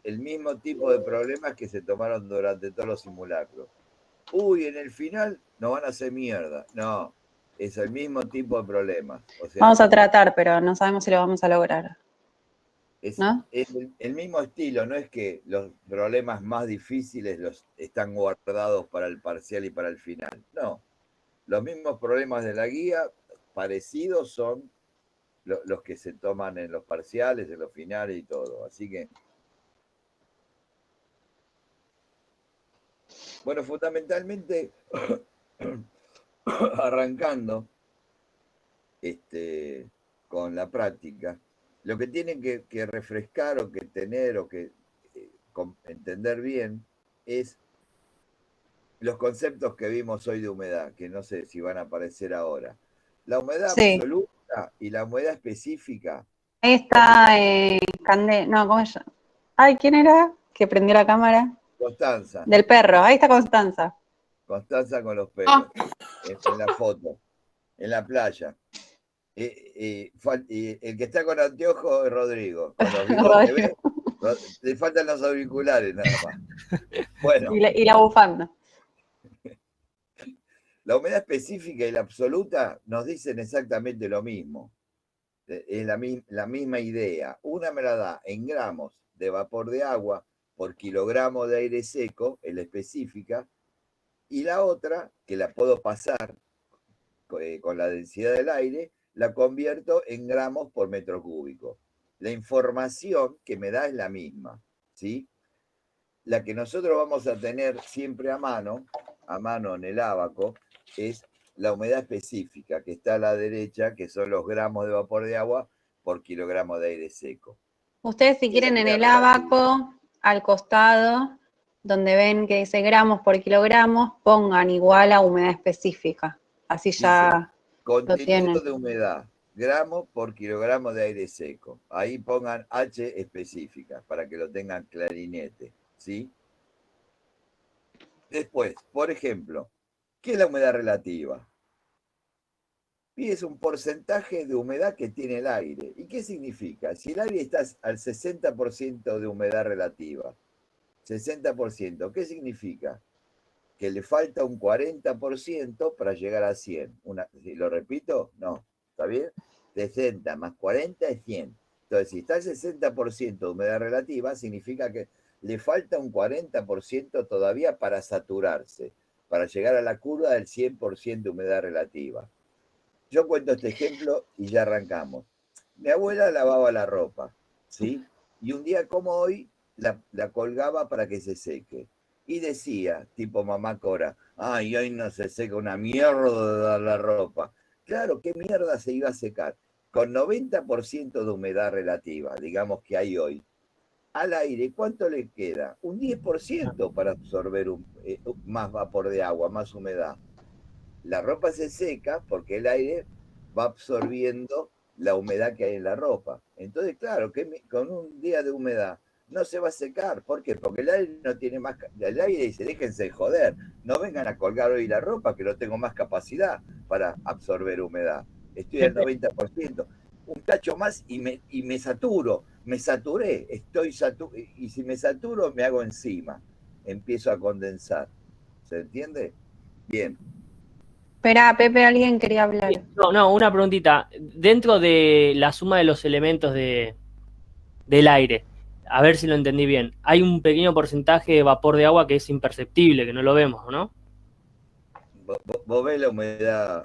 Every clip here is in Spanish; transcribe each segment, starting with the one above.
el mismo tipo de problemas que se tomaron durante todos los simulacros. Uy, en el final nos van a hacer mierda. No, es el mismo tipo de problemas. O sea, vamos a tratar, pero no sabemos si lo vamos a lograr. ¿No? es el mismo estilo, no es que los problemas más difíciles los están guardados para el parcial y para el final. No, los mismos problemas de la guía, parecidos, son los que se toman en los parciales, en los finales y todo. Así que, bueno, fundamentalmente, arrancando con la práctica, lo que tienen que refrescar o que tener o que entender bien es los conceptos que vimos hoy de humedad, que no sé si van a aparecer ahora. La humedad Sí. absoluta y la humedad específica. Ahí está no, ¿cómo se llama? Ay, ¿quién era? Que prendió la cámara. Constanza. Del perro, ahí está Constanza. Constanza con los perros. En la foto, en la playa. El que está con anteojos es Rodrigo. Con los bigotes, ¿ves? Le faltan los auriculares nada más. Bueno. Y la bufanda. La humedad específica y la absoluta nos dicen exactamente lo mismo. Es la misma idea. Una me la da en gramos de vapor de agua por kilogramo de aire seco, es la específica, y la otra, que la puedo pasar con la densidad del aire, la convierto en gramos por metro cúbico. La información que me da es la misma, ¿sí? La que nosotros vamos a tener siempre a mano en el ábaco, es la humedad específica, que está a la derecha, que son los gramos de vapor de agua por kilogramo de aire seco. Ustedes, si quieren, en el ábaco, al costado, donde ven que dice gramos por kilogramos, pongan igual a humedad específica. Así ya lo tienen. Contenido de humedad, gramos por kilogramo de aire seco. Ahí pongan H específica para que lo tengan clarinete, ¿sí? Después, por ejemplo, ¿qué es la humedad relativa? Y es un porcentaje de humedad que tiene el aire. ¿Y qué significa? Si el aire está al 60% de humedad relativa, 60%, ¿qué significa? Que le falta un 40% para llegar a 100. ¿Lo repito? No. ¿Está bien? 60 más 40 es 100. Entonces, si está el 60% de humedad relativa, significa que le falta un 40% todavía para saturarse, para llegar a la curva del 100% de humedad relativa. Yo cuento este ejemplo y ya arrancamos. Mi abuela lavaba la ropa, ¿sí? Y un día como hoy la colgaba para que se seque. Y decía, tipo mamá Cora, ay, hoy no se seca una mierda la ropa. Claro, ¿qué mierda se iba a secar? Con 90% de humedad relativa, digamos que hay hoy. Al aire, ¿cuánto le queda? Un 10% para absorber más vapor de agua, más humedad. La ropa se seca porque el aire va absorbiendo la humedad que hay en la ropa. Entonces, claro, que con un día de humedad no se va a secar. ¿Por qué? Porque el aire no tiene más... El aire dice, déjense de joder, no vengan a colgar hoy la ropa que no tengo más capacidad para absorber humedad. Estoy al 90%. Un cacho más y me saturo, me saturé, y si me saturo me hago encima, empiezo a condensar. ¿Se entiende? Bien. Espera, Pepe, alguien quería hablar. No, una preguntita. Dentro de la suma de los elementos del aire, a ver si lo entendí bien, hay un pequeño porcentaje de vapor de agua que es imperceptible, que no lo vemos, ¿no? Vos ves la humedad,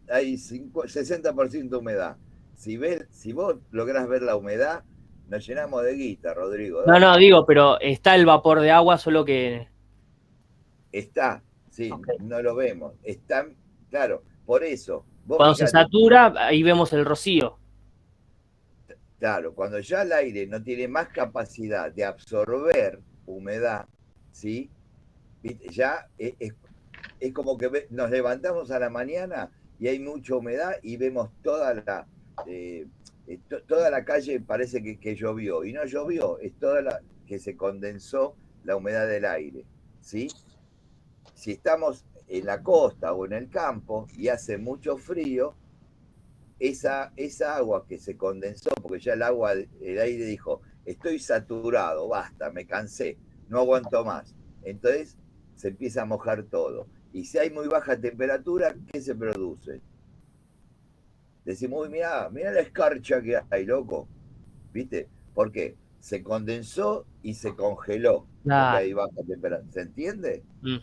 hay 60% de humedad. Si vos lográs ver la humedad, nos llenamos de guita, Rodrigo. Dale. No, digo, pero está el vapor de agua, solo que... Está, sí, okay. No lo vemos. Está, claro, por eso. Cuando se satura, ahí vemos el rocío. Claro, cuando ya el aire no tiene más capacidad de absorber humedad, ¿sí? Ya es como que nos levantamos a la mañana y hay mucha humedad y vemos toda la calle, parece que llovió, y no llovió, es toda la que se condensó la humedad del aire, ¿sí? Si estamos en la costa o en el campo y hace mucho frío, esa agua que se condensó, porque ya el aire dijo, estoy saturado, basta, me cansé, no aguanto más. Entonces se empieza a mojar todo. Y si hay muy baja temperatura, ¿qué se produce? Decimos, uy, mirá la escarcha que hay, loco. ¿Viste? ¿Por qué? Se condensó y se congeló, porque Claro. hay baja temperatura. ¿Se entiende? Mm.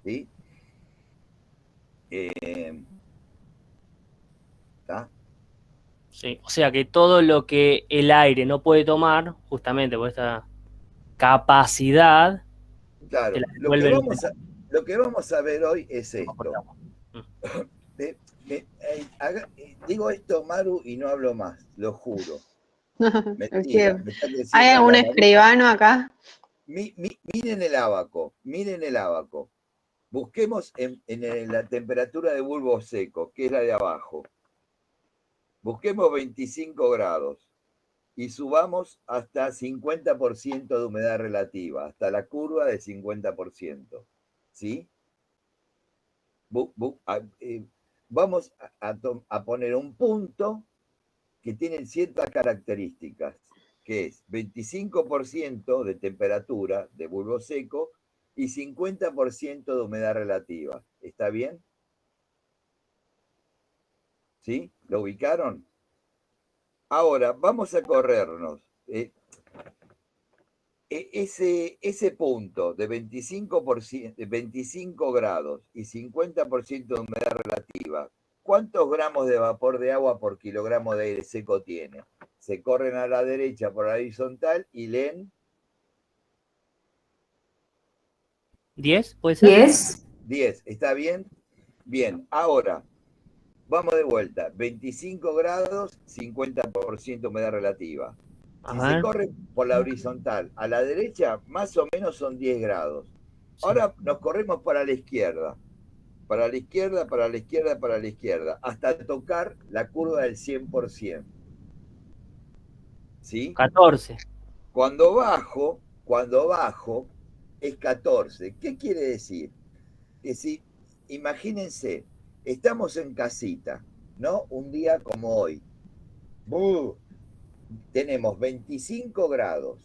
¿Sí? ¿Está? Sí, o sea que todo lo que el aire no puede tomar, justamente por esta capacidad, te Claro, la devuelve en humedad. lo que vamos a ver hoy es Por esto. agua. Mm. Digo esto, Maru, y no hablo más, lo juro. Es Mentira, que me está ¿hay creciendo algún la nariz. escribano acá? Miren el ábaco, miren el ábaco. Busquemos en la temperatura de bulbo seco, que es la de abajo. Busquemos 25 grados y subamos hasta 50% de humedad relativa, hasta la curva de 50%. ¿Sí? Vamos a poner un punto que tiene ciertas características, que es 25% de temperatura de bulbo seco y 50% de humedad relativa. ¿Está bien? ¿Sí? ¿Lo ubicaron? Ahora, vamos a corrernos. Ese punto de 25 grados y 50% de humedad relativa, ¿cuántos gramos de vapor de agua por kilogramo de aire seco tiene? Se corren a la derecha por la horizontal y leen 10, ¿puede ser? 10. ¿Está bien? Bien, ahora vamos de vuelta. 25 grados, 50% humedad relativa. Si A se ver. corre por la horizontal a la derecha, más o menos son 10 grados. Sí. Ahora nos corremos para la izquierda, para la izquierda, para la izquierda, para la izquierda, hasta tocar la curva del 100%. ¿Sí? 14. Cuando bajo es 14. ¿Qué quiere decir? Que si, imagínense, estamos en casita, ¿no? Un día como hoy. Tenemos 25 grados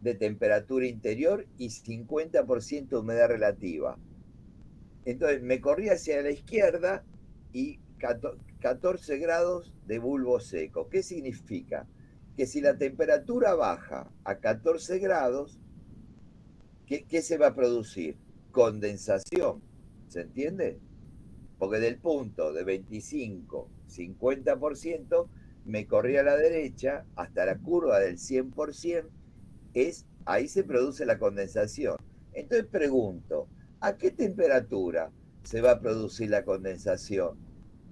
de temperatura interior y 50% de humedad relativa. Entonces me corrí hacia la izquierda y 14 grados de bulbo seco. ¿Qué significa? Que si la temperatura baja a 14 grados, ¿qué se va a producir? Condensación. ¿Se entiende? Porque del punto de 25, 50%, me corrí a la derecha hasta la curva del 100%, ahí se produce la condensación. Entonces pregunto, ¿a qué temperatura se va a producir la condensación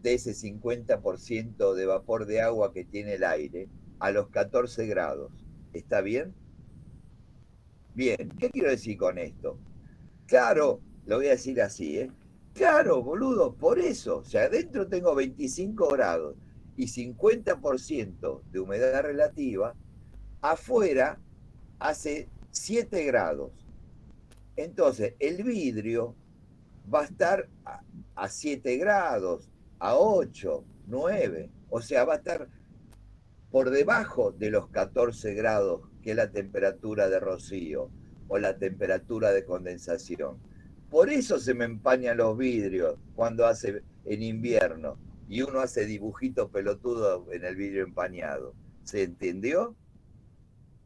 de ese 50% de vapor de agua que tiene el aire a los 14 grados? ¿Está bien? Bien, ¿qué quiero decir con esto? Claro, lo voy a decir así, ¿eh? Claro, boludo, por eso. O sea, adentro tengo 25 grados y 50% de humedad relativa. Afuera hace 7 grados. Entonces, el vidrio va a estar a 7 grados, a 8, 9. O sea, va a estar por debajo de los 14 grados, que es la temperatura de rocío o la temperatura de condensación. Por eso se me empañan los vidrios cuando hace en invierno y uno hace dibujito pelotudo en el vidrio empañado. ¿Se entendió?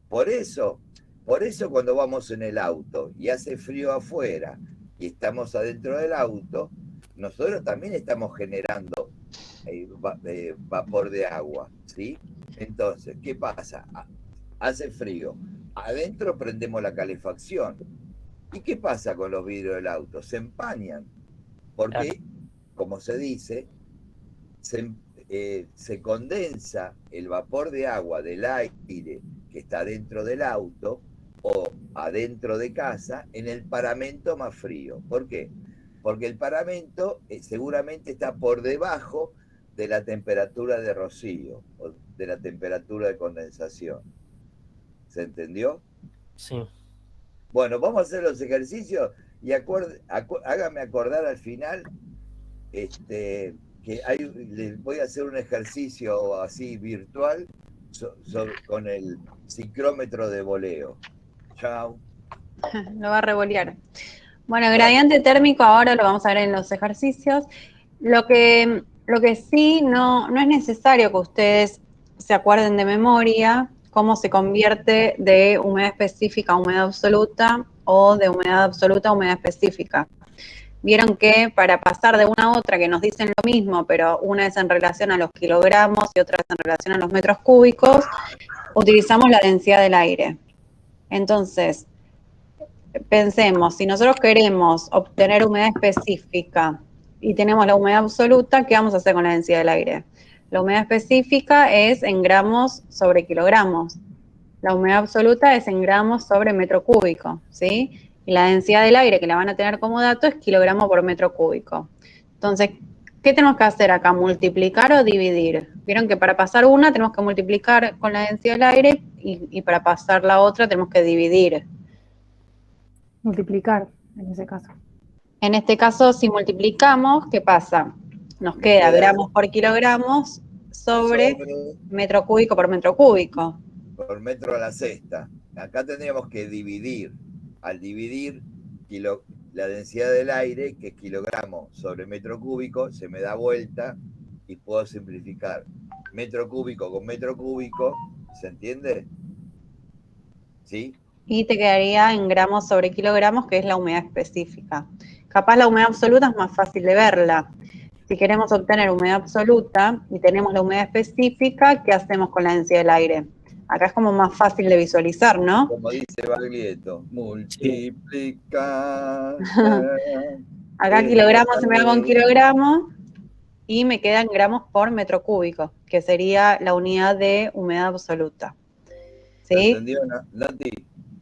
Por eso cuando vamos en el auto y hace frío afuera y estamos adentro del auto, nosotros también estamos generando vapor de agua, ¿sí? Entonces, ¿qué pasa? Hace frío. Adentro prendemos la calefacción. ¿Y qué pasa con los vidrios del auto? Se empañan. Claro. Porque, como se dice, se condensa el vapor de agua del aire que está dentro del auto o adentro de casa en el paramento más frío. ¿Por qué? Porque el paramento seguramente está por debajo de la temperatura de rocío o de la temperatura de condensación. ¿Se entendió? Sí. Bueno, vamos a hacer los ejercicios y hágame acordar al final que les voy a hacer un ejercicio así virtual con el ciclómetro de voleo. Chao. Lo va a revolear. Bueno, gradiente térmico ahora lo vamos a ver en los ejercicios. Lo que sí no es necesario que ustedes se acuerden de memoria cómo se convierte de humedad específica a humedad absoluta o de humedad absoluta a humedad específica. Vieron que para pasar de una a otra, que nos dicen lo mismo, pero una es en relación a los kilogramos y otra es en relación a los metros cúbicos, utilizamos la densidad del aire. Entonces, pensemos, si nosotros queremos obtener humedad específica y tenemos la humedad absoluta, ¿qué vamos a hacer con la densidad del aire? La humedad específica es en gramos sobre kilogramos. La humedad absoluta es en gramos sobre metro cúbico, ¿sí? Y la densidad del aire, que la van a tener como dato, es kilogramo por metro cúbico. Entonces, ¿qué tenemos que hacer acá? ¿Multiplicar o dividir? Vieron que para pasar una tenemos que multiplicar con la densidad del aire y para pasar la otra tenemos que dividir. Multiplicar, en ese caso. En este caso, si multiplicamos, ¿qué pasa? Nos queda gramos por kilogramos sobre metro cúbico por metro cúbico. Por metro a la sexta. Acá tendríamos que dividir. Al dividir la densidad del aire, que es kilogramo sobre metro cúbico, se me da vuelta y puedo simplificar metro cúbico con metro cúbico. ¿Se entiende? ¿Sí? Y te quedaría en gramos sobre kilogramos, que es la humedad específica. Capaz la humedad absoluta es más fácil de verla. Si queremos obtener humedad absoluta y tenemos la humedad específica, ¿qué hacemos con la densidad del aire? Acá es como más fácil de visualizar, ¿no? Como dice Baglietto, multiplicar. Acá kilogramos se me da con kilogramos y me quedan gramos por metro cúbico, que sería la unidad de humedad absoluta. ¿Sí? ¿Te entendió, Nati?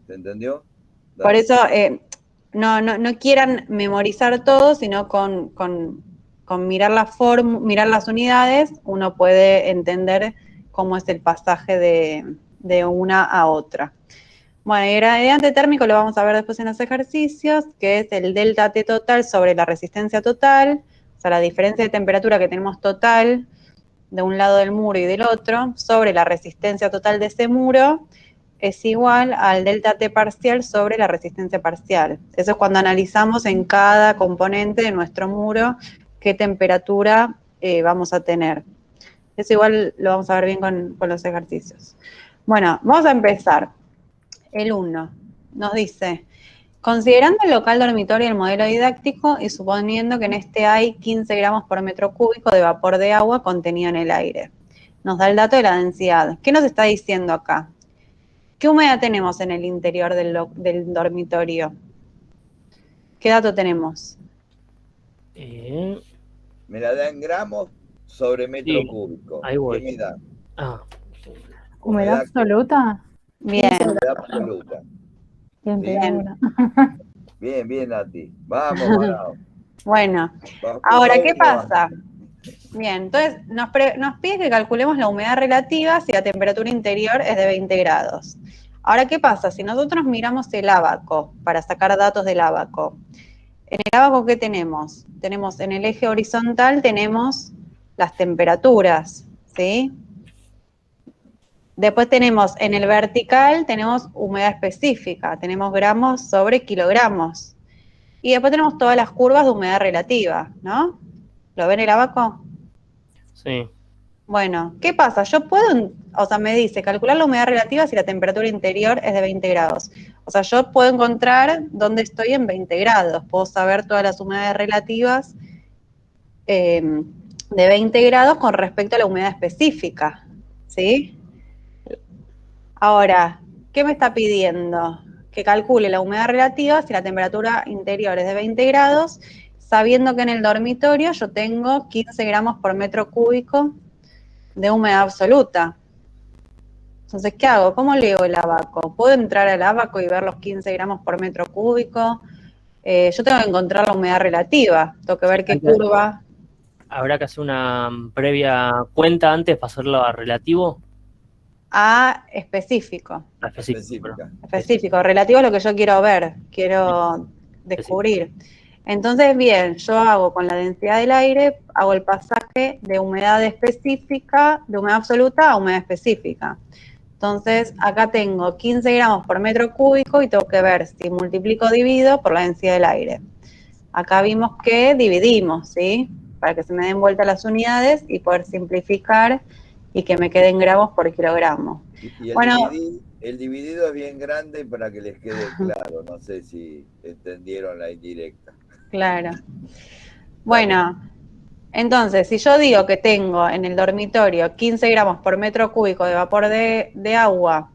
¿Te entendió? Dale. Por eso no quieran memorizar todo, sino con mirar mirar las unidades, uno puede entender cómo es el pasaje de una a otra. Bueno, el gradiente térmico lo vamos a ver después en los ejercicios, que es el delta T total sobre la resistencia total, o sea, la diferencia de temperatura que tenemos total de un lado del muro y del otro, sobre la resistencia total de ese muro, es igual al delta T parcial sobre la resistencia parcial. Eso es cuando analizamos en cada componente de nuestro muro qué temperatura vamos a tener. Eso igual lo vamos a ver bien con los ejercicios. Bueno, vamos a empezar. El 1 nos dice, considerando el local dormitorio y el modelo didáctico y suponiendo que en este hay 15 gramos por metro cúbico de vapor de agua contenido en el aire. Nos da el dato de la densidad. ¿Qué nos está diciendo acá? ¿Qué humedad tenemos en el interior del dormitorio? ¿Qué dato tenemos? Me la da en gramos sobre metro cúbico. Ahí voy. ¿Qué me da? ¿Humedad absoluta? Bien. Humedad absoluta. Bien, Nati. Vamos, Manao. Bueno, ahora, ¿qué pasa? Bien, entonces nos pide que calculemos la humedad relativa si la temperatura interior es de 20 grados. Ahora, ¿qué pasa? Si nosotros miramos el ábaco para sacar datos del ábaco, en el ábaco, ¿qué tenemos? Tenemos en el eje horizontal, tenemos las temperaturas, ¿sí? Después tenemos en el vertical, tenemos humedad específica, tenemos gramos sobre kilogramos. Y después tenemos todas las curvas de humedad relativa, ¿no? ¿Lo ven el ábaco? Sí. Bueno, ¿qué pasa? Yo puedo, o sea, me dice calcular la humedad relativa si la temperatura interior es de 20 grados. O sea, yo puedo encontrar dónde estoy en 20 grados. Puedo saber todas las humedades relativas de 20 grados con respecto a la humedad específica, ¿sí? Ahora, ¿qué me está pidiendo? Que calcule la humedad relativa si la temperatura interior es de 20 grados, sabiendo que en el dormitorio yo tengo 15 gramos por metro cúbico de humedad absoluta. Entonces, ¿qué hago? ¿Cómo leo el ábaco? ¿Puedo entrar al ábaco y ver los 15 gramos por metro cúbico? Yo tengo que encontrar la humedad relativa, tengo que ver qué curva. ¿Habrá que hacer una previa cuenta antes para hacerlo a relativo? A específico. Específico. Específico, relativo a lo que yo quiero ver, quiero descubrir. Entonces, bien, yo hago con la densidad del aire, hago el pasaje de humedad específica, de humedad absoluta a humedad específica. Entonces, acá tengo 15 gramos por metro cúbico y tengo que ver si multiplico o divido por la densidad del aire. Acá vimos que dividimos, ¿sí? Para que se me den vuelta las unidades y poder simplificar y que me queden gramos por kilogramo. Y Bueno, el dividido es bien grande para que les quede claro. No sé si entendieron la indirecta. claro. Bueno, entonces, si yo digo que tengo en el dormitorio 15 gramos por metro cúbico de vapor de agua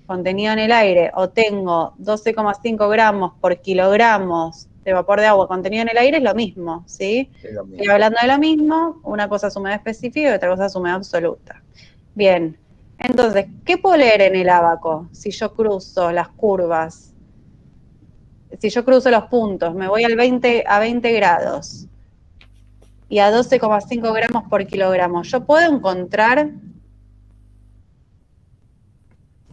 contenido en el aire, o tengo 12,5 gramos por kilogramos de vapor de agua contenido en el aire, es lo mismo, ¿sí? Es lo Estoy mismo. hablando de lo mismo, una cosa es humedad específica y otra cosa es humedad absoluta. Bien, entonces, ¿qué puedo leer en el ábaco si yo cruzo las curvas? Si yo cruzo los puntos, me voy a 20 grados y a 12,5 gramos por kilogramo, ¿yo puedo encontrar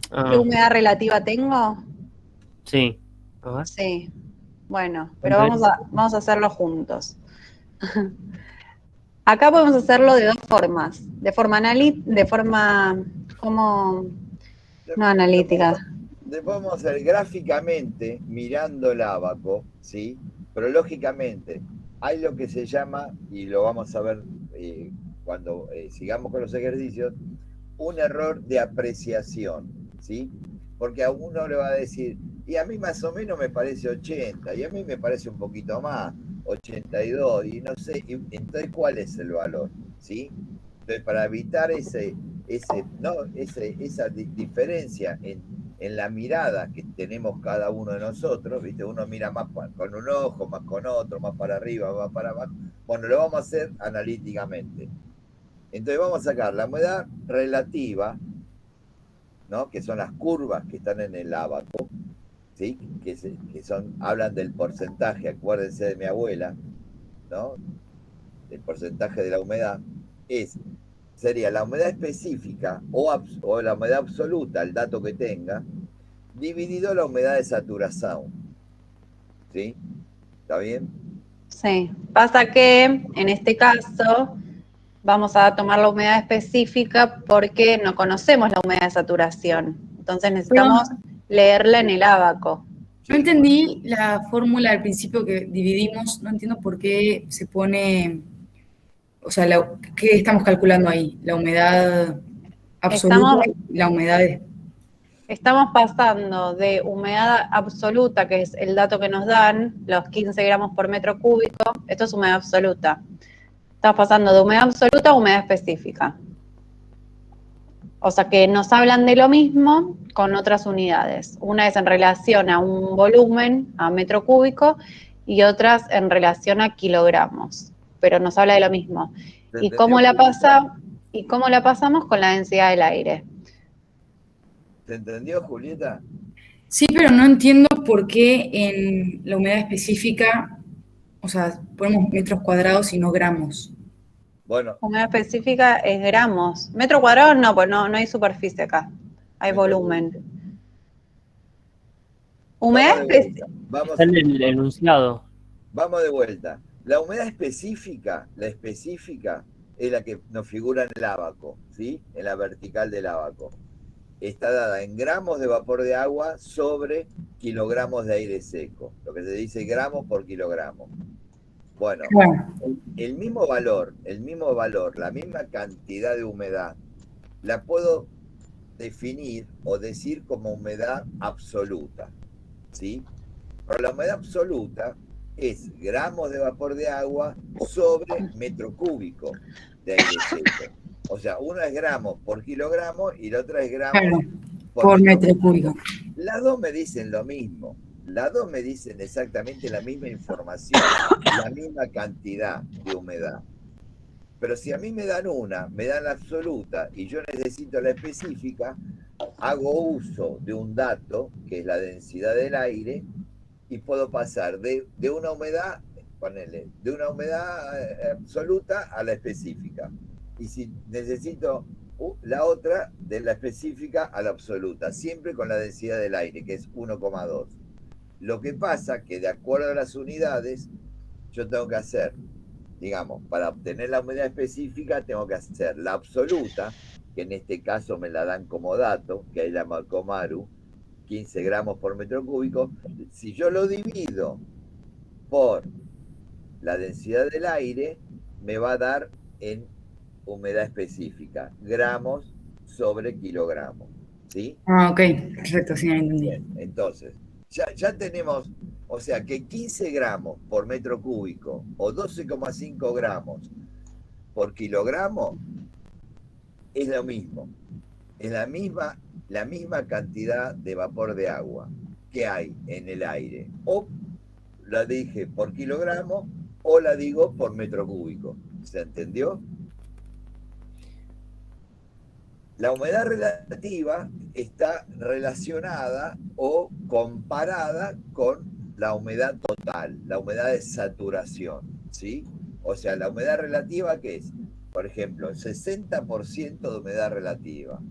qué humedad relativa tengo? Sí. A ver. Sí, bueno, pero vamos a hacerlo juntos. Acá podemos hacerlo de dos formas, de forma como no analítica. Después vamos a hacer gráficamente, mirando el ábaco, ¿sí? Pero lógicamente, hay lo que se llama, y lo vamos a ver cuando sigamos con los ejercicios, un error de apreciación, ¿sí? Porque a uno le va a decir, y a mí más o menos me parece 80, y a mí me parece un poquito más, 82, y no sé, entonces ¿cuál es el valor? ¿Sí? Entonces, para evitar esa diferencia en la mirada que tenemos cada uno de nosotros, ¿viste? Uno mira más con un ojo, más con otro, más para arriba, más para abajo. Bueno, lo vamos a hacer analíticamente. Entonces vamos a sacar la humedad relativa, ¿no? Que son las curvas que están en el ábaco, ¿sí? Hablan del porcentaje, acuérdense de mi abuela, ¿no? El porcentaje de la humedad sería la humedad específica o la humedad absoluta, el dato que tenga, dividido la humedad de saturación. ¿Sí? ¿Está bien? Sí, pasa que en este caso vamos a tomar la humedad específica porque no conocemos la humedad de saturación. Entonces necesitamos leerla en el ábaco. No entendí la fórmula al principio que dividimos, no entiendo por qué se pone, o sea, ¿qué estamos calculando ahí? La humedad absoluta y la humedad Estamos pasando de humedad absoluta, que es el dato que nos dan, los 15 gramos por metro cúbico, esto es humedad absoluta. Estamos pasando de humedad absoluta a humedad específica. O sea que nos hablan de lo mismo con otras unidades. Una es en relación a un volumen, a metro cúbico, y otras en relación a kilogramos. Pero nos habla de lo mismo. ¿Y cómo la pasamos? Con la densidad del aire. ¿Se entendió, Julieta? Sí, pero no entiendo por qué en la humedad específica, o sea, ponemos metros cuadrados y no gramos. Bueno. Humedad específica es gramos. Metro cuadrado no, pues no hay superficie acá. Hay volumen. Humedad específica. Está en el enunciado. Vamos de vuelta. La humedad específica, es la que nos figura en el ábaco, ¿sí? En la vertical del ábaco. Está dada en gramos de vapor de agua sobre kilogramos de aire seco. Lo que se dice gramos por kilogramo. Bueno, el mismo valor, la misma cantidad de humedad, la puedo definir o decir como humedad absoluta, ¿sí? Pero la humedad absoluta es gramos de vapor de agua sobre metro cúbico de aire seco. O sea, uno es gramos por kilogramo y la otra es gramos por metro cúbico. Las dos me dicen lo mismo. Las dos me dicen exactamente la misma información, la misma cantidad de humedad. Pero si a mí me dan la absoluta y yo necesito la específica, hago uso de un dato, que es la densidad del aire, y puedo pasar de una humedad, de una humedad absoluta a la específica. Y si necesito la otra, de la específica a la absoluta, siempre con la densidad del aire, que es 1,2. Lo que pasa que de acuerdo a las unidades, yo tengo que hacer, digamos, para obtener la humedad específica, tengo que hacer la absoluta, que en este caso me la dan como dato, que es la Macomaru, 15 gramos por metro cúbico. Si yo lo divido por la densidad del aire, me va a dar en humedad específica, gramos sobre kilogramos. ¿Sí? Ah, ok, perfecto, sí, entendí. Bien, entonces, ya tenemos, o sea que 15 gramos por metro cúbico o 12,5 gramos por kilogramo es lo mismo. Es la misma cantidad de vapor de agua que hay en el aire. O la dije por kilogramo o la digo por metro cúbico. ¿Se entendió? La humedad relativa está relacionada o comparada con la humedad total, la humedad de saturación, ¿sí? O sea, la humedad relativa, ¿qué es? Por ejemplo, el 60% de humedad relativa.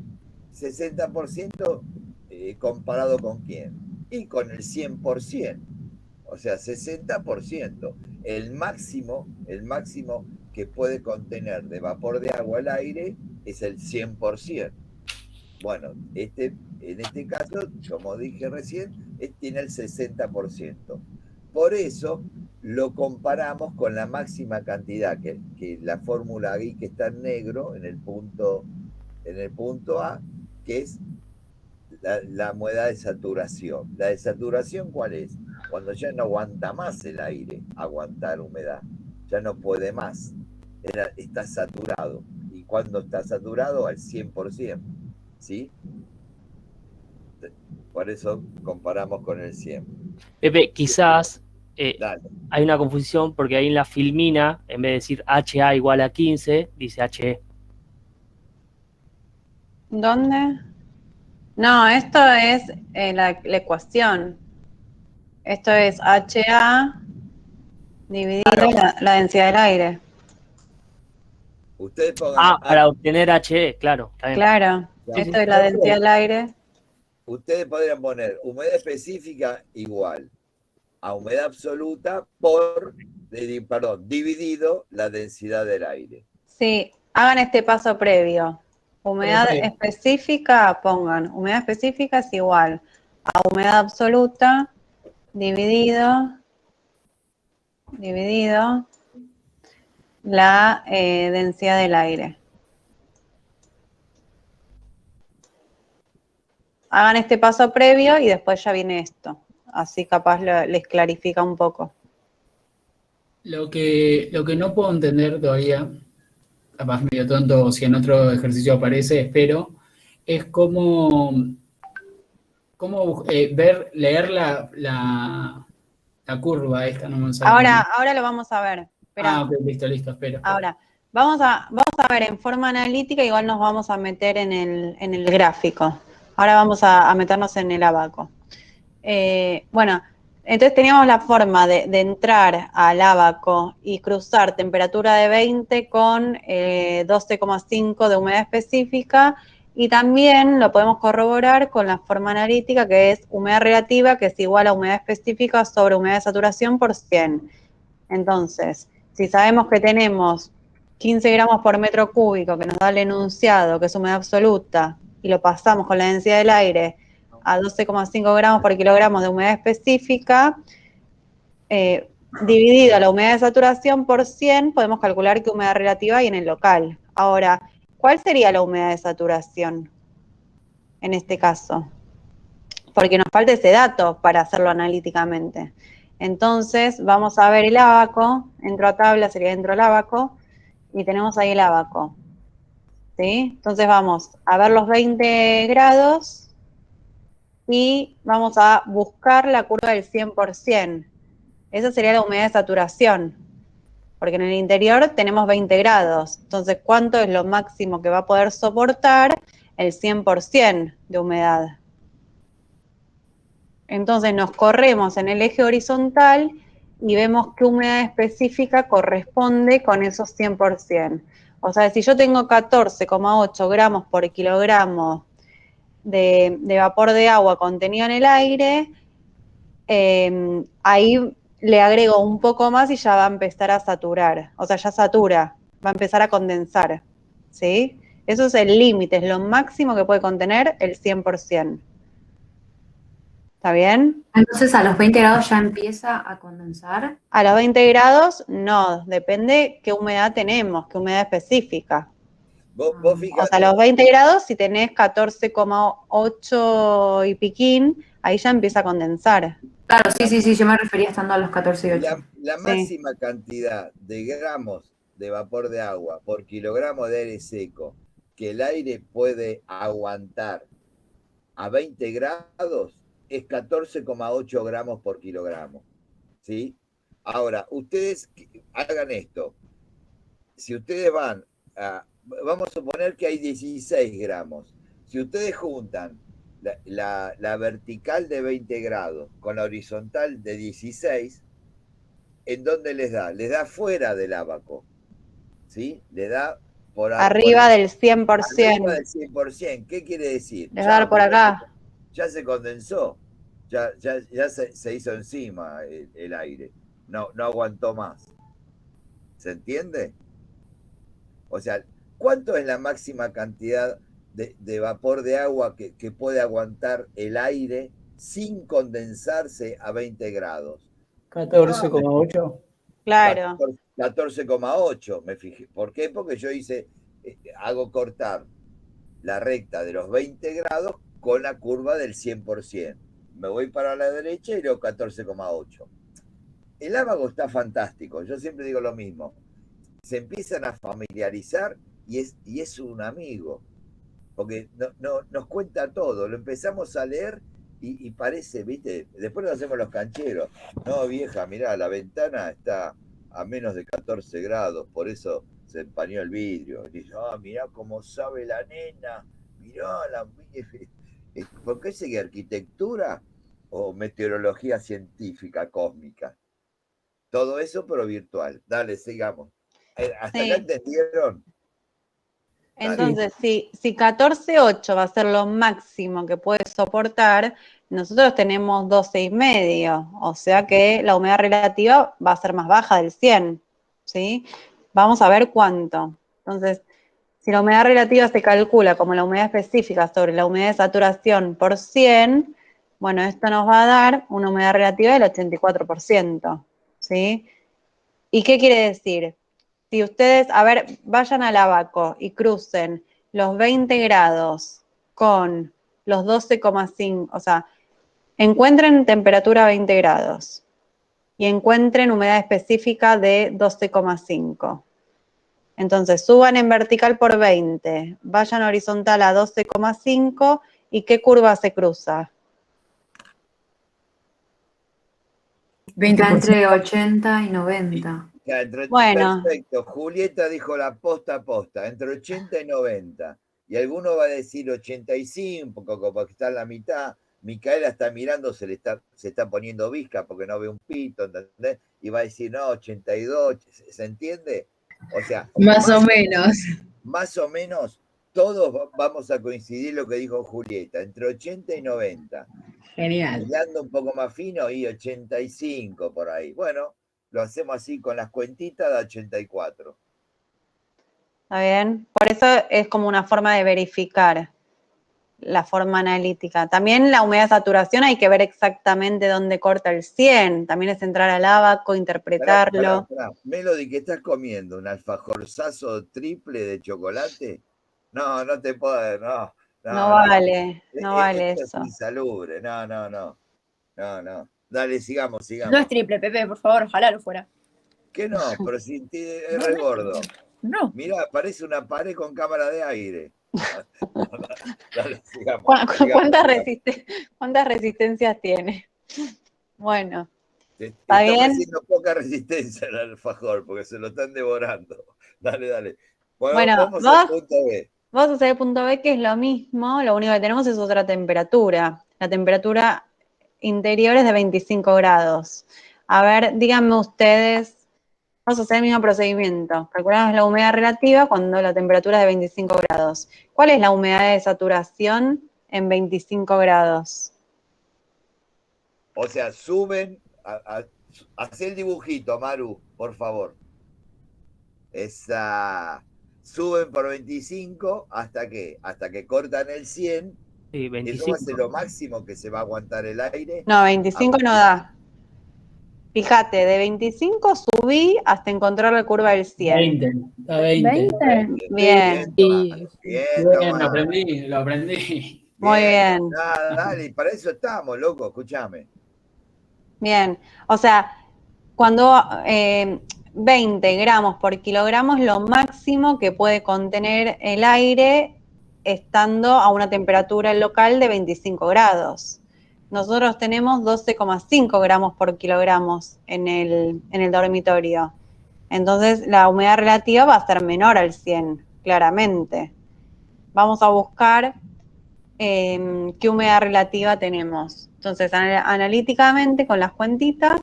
60% comparado con quién? Y con el 100%. O sea, 60%. El máximo que puede contener de vapor de agua el aire es el 100%. Bueno, en este caso, como dije recién, tiene el 60%. Por eso lo comparamos con la máxima cantidad, que la fórmula ahí que está en negro, en el punto A, que es la humedad de saturación. ¿La de saturación cuál es? Cuando ya no aguanta más el aire, aguantar humedad. Ya no puede más. Está saturado. ¿Y cuando está saturado? Al 100%. ¿Sí? Por eso comparamos con el 100. Pepe, quizás Dale. hay una confusión porque ahí en la filmina, en vez de decir HA igual a 15, dice HE. ¿Dónde? No, esto es la ecuación. Esto es HA dividido la densidad del aire. Ustedes pongan para obtener HE, claro. Está bien. Claro, Sí, esto sí. es la densidad del aire. Ustedes podrían poner humedad específica igual a humedad absoluta por, dividido la densidad del aire. Sí, hagan este paso previo. Humedad específica, pongan, humedad específica es igual a humedad absoluta dividido la densidad del aire. Hagan este paso previo y después ya viene esto. Así capaz les clarifica un poco. Lo que no puedo entender todavía, capaz medio tonto, si en otro ejercicio aparece, espero, es cómo leer la curva esta, no me sale. Ahora lo vamos a ver. Esperá. Ok, listo, espero. Ahora, vamos a ver en forma analítica, igual nos vamos a meter en el gráfico. Ahora vamos a meternos en el abaco. Bueno, entonces teníamos la forma de entrar al abaco y cruzar temperatura de 20 con 12,5 de humedad específica, y también lo podemos corroborar con la forma analítica, que es humedad relativa, que es igual a humedad específica sobre humedad de saturación por 100. Entonces, si sabemos que tenemos 15 gramos por metro cúbico, que nos da el enunciado, que es humedad absoluta, y lo pasamos con la densidad del aire a 12,5 gramos por kilogramo de humedad específica, dividido la humedad de saturación por 100, podemos calcular qué humedad relativa hay en el local. Ahora, ¿cuál sería la humedad de saturación en este caso? Porque nos falta ese dato para hacerlo analíticamente. Entonces, vamos a ver el abaco. Entro a tabla, sería dentro del abaco, y tenemos ahí el abaco. ¿Sí? Entonces vamos a ver los 20 grados y vamos a buscar la curva del 100%. Esa sería la humedad de saturación, porque en el interior tenemos 20 grados. Entonces, ¿cuánto es lo máximo que va a poder soportar el 100% de humedad? Entonces nos corremos en el eje horizontal y vemos qué humedad específica corresponde con esos 100%. O sea, si yo tengo 14,8 gramos por kilogramo de vapor de agua contenido en el aire, ahí le agrego un poco más y ya va a empezar a saturar, o sea, ya satura, va a empezar a condensar, ¿sí? Eso es el límite, es lo máximo que puede contener el 100%. ¿Está bien? Entonces a los 20 grados ya empieza a condensar. A los 20 grados, no, depende qué humedad tenemos, qué humedad específica. Vos O fíjate, sea, a los 20 grados, si tenés 14,8 y piquín, ahí ya empieza a condensar. Claro, sí, yo me refería estando a los 14 y 8. la Sí. máxima cantidad de gramos de vapor de agua por kilogramo de aire seco que el aire puede aguantar a 20 grados es 14,8 gramos por kilogramo. ¿Sí? Ahora, ustedes hagan esto. Si ustedes van vamos a suponer que hay 16 gramos. Si ustedes juntan la vertical de 20 grados con la horizontal de 16, ¿en dónde les da? Les da fuera del ábaco. ¿Sí? Le da Arriba del 100%. Arriba del 100%. ¿Qué quiere decir? Les va a dar por acá. Ya se condensó. Ya se hizo encima el aire. No aguantó más. ¿Se entiende? O sea, ¿cuánto es la máxima cantidad de vapor de agua que puede aguantar el aire sin condensarse a 20 grados? 14,8. Claro. 14,8, me fijé. ¿Por qué? Porque yo hago cortar la recta de los 20 grados con la curva del 100%. Me voy para la derecha y leo 14,8. El ábaco está fantástico. Yo siempre digo lo mismo. Se empiezan a familiarizar y es un amigo, porque nos cuenta todo, lo empezamos a leer y parece, viste, después nos hacemos los cancheros, no vieja, mirá, la ventana está a menos de 14 grados, por eso se empañó el vidrio, y dice, mirá cómo sabe la nena, mirá, ¿por qué sigue arquitectura o meteorología científica cósmica? Todo eso pero virtual, dale, sigamos. ¿Hasta acá entendieron? Entonces, si 14,8 va a ser lo máximo que puede soportar, nosotros tenemos 12,5, o sea que la humedad relativa va a ser más baja del 100, ¿sí? Vamos a ver cuánto. Entonces, si la humedad relativa se calcula como la humedad específica sobre la humedad de saturación por 100, bueno, esto nos va a dar una humedad relativa del 84%, ¿sí? ¿Y qué quiere decir? Si ustedes, a ver, vayan al ábaco y crucen los 20 grados con los 12,5, o sea, encuentren temperatura a 20 grados y encuentren humedad específica de 12,5. Entonces, suban en vertical por 20, vayan horizontal a 12,5 y ¿qué curva se cruza? 20%. Entre 80 y 90. Bueno. Perfecto, Julieta dijo la posta, entre 80 y 90. Y alguno va a decir 85, porque está en la mitad. Micaela está mirando, se está poniendo visca porque no ve un pito, ¿entendés? Y va a decir, no, 82, ¿se entiende? O sea... Más o menos. Más o menos todos vamos a coincidir lo que dijo Julieta, entre 80 y 90. Genial. Mirando un poco más fino y 85 por ahí. Bueno, lo hacemos así con las cuentitas de 84. ¿Está bien? Por eso es como una forma de verificar la forma analítica. También la humedad de saturación hay que ver exactamente dónde corta el 100. También es entrar al ábaco, interpretarlo. Pará. Melody, ¿qué estás comiendo? ¿Un alfajorzazo triple de chocolate? No te puedo, no. No vale Esto eso. es insalubre, no. Dale, sigamos. No es triple, Pepe, por favor, ojalá lo fuera. ¿Qué no? Pero si es re gordo. No. Mirá, parece una pared con cámara de aire. Dale, sigamos. ¿Cuántas resistencias tiene? Bueno, está bien. haciendo poca resistencia al alfajor porque se lo están devorando. Dale. Bueno, vamos al punto B. Vamos a hacer el punto B, que es lo mismo, lo único que tenemos es otra temperatura. La temperatura interior es de 25 grados. A ver, díganme ustedes, vamos a hacer el mismo procedimiento. Calculamos la humedad relativa cuando la temperatura es de 25 grados. ¿Cuál es la humedad de saturación en 25 grados? O sea, suben Hacé el dibujito, Maru, por favor. Esa. Suben por 25 hasta que cortan el 100. Sí, Eso 25. va a ser lo máximo que se va a aguantar el aire. No, 25 no da. Fíjate, de 25 subí hasta encontrar la curva del 100. 20, está 20. 20. Bien. Bien, Bien, lo aprendí. Muy bien. Nada, dale, y para eso estamos, loco, escúchame. Bien. O sea, cuando 20 gramos por kilogramo es lo máximo que puede contener el aire estando a una temperatura local de 25 grados. Nosotros tenemos 12,5 gramos por kilogramos en el dormitorio. Entonces, la humedad relativa va a ser menor al 100, claramente. Vamos a buscar qué humedad relativa tenemos. Entonces, analíticamente, con las cuentitas,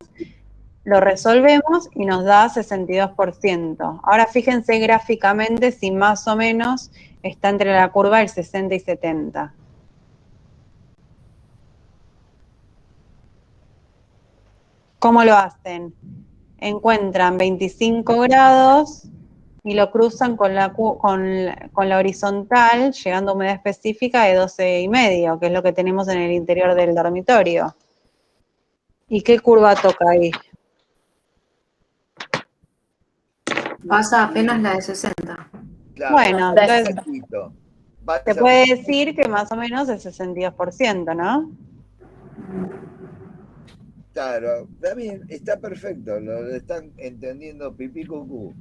lo resolvemos y nos da 62%. Ahora fíjense gráficamente si más o menos está entre la curva del 60 y 70. ¿Cómo lo hacen? Encuentran 25 grados y lo cruzan con la horizontal, llegando a humedad específica de 12,5, que es lo que tenemos en el interior del dormitorio. ¿Y qué curva toca ahí? Pasa apenas la de 60. Claro, Bueno, entonces poquito. se puede decir que más o menos el 62%, ¿no? Claro, está bien, está perfecto, lo están entendiendo pipí cucú.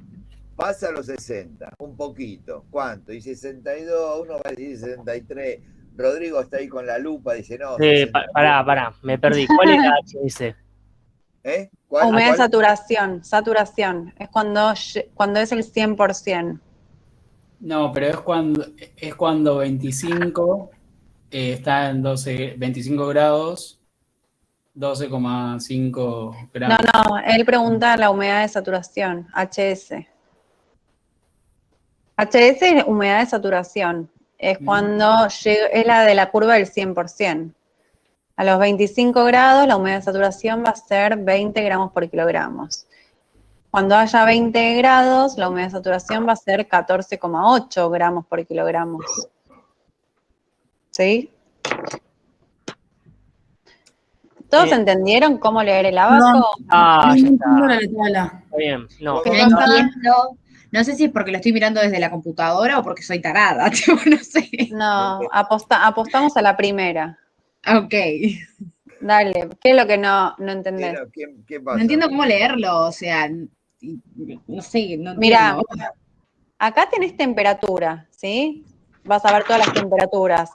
Pasa a los 60, un poquito. ¿Cuánto? Y 62, uno va a decir 63. Rodrigo está ahí con la lupa, dice no. Pará, me perdí. ¿Cuál es la HDC? ¿Cuál? Humedad de saturación. Es cuando es el 100%. No, pero es cuando 25 está en 25 grados, 12,5 grados. No, él pregunta la humedad de saturación, HS. HS es humedad de saturación. Es cuando es la de la curva del 100%. A los 25 grados la humedad de saturación va a ser 20 gramos por kilogramos. Cuando haya 20 grados, la humedad de saturación va a ser 14,8 gramos por kilogramos. ¿Sí? ¿Todos entendieron cómo leer el abaco? Ya está. La tabla. Está bien. No. Que no entiendo. No sé si es porque lo estoy mirando desde la computadora o porque soy tarada, no sé. No, apostamos a la primera. Ok. Dale, ¿qué es lo que no entendés? ¿Qué pasa? No entiendo cómo leerlo, o sea, no sé, no entiendo. Mirá, acá tenés temperatura, ¿sí? Vas a ver todas las temperaturas,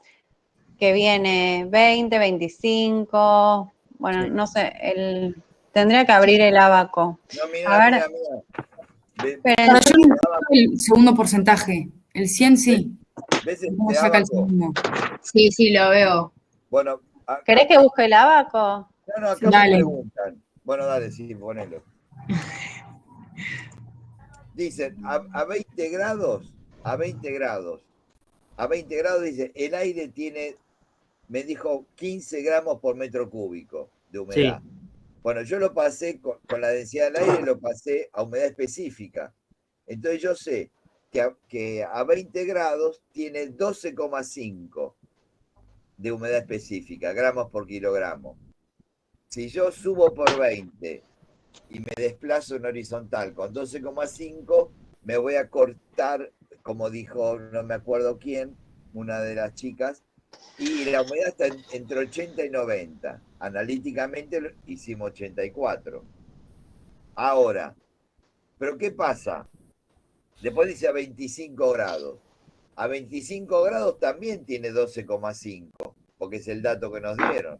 que viene 20, 25, bueno, no sé, tendría que abrir el abaco. No, A ver. mira. Pero yo no el segundo porcentaje. El 100 sí. ¿Ves ¿Cómo saca el segundo? Sí, lo veo. Bueno, ¿querés que busque el abaco? No, acá me preguntan. Bueno, dale, sí, ponelo. Dicen, a 20 grados, dice, el aire tiene, me dijo, 15 gramos por metro cúbico de humedad. Sí. Bueno, yo lo pasé con la densidad del aire, lo pasé a humedad específica. Entonces yo sé que a 20 grados tiene 12,5 de humedad específica, gramos por kilogramo. Si yo subo por 20 y me desplazo en horizontal con 12,5, me voy a cortar, como dijo, no me acuerdo quién, una de las chicas, y la humedad está entre 80 y 90. Analíticamente hicimos 84. Ahora, ¿pero qué pasa? Después dice a 25 grados. A 25 grados también tiene 12,5, porque es el dato que nos dieron.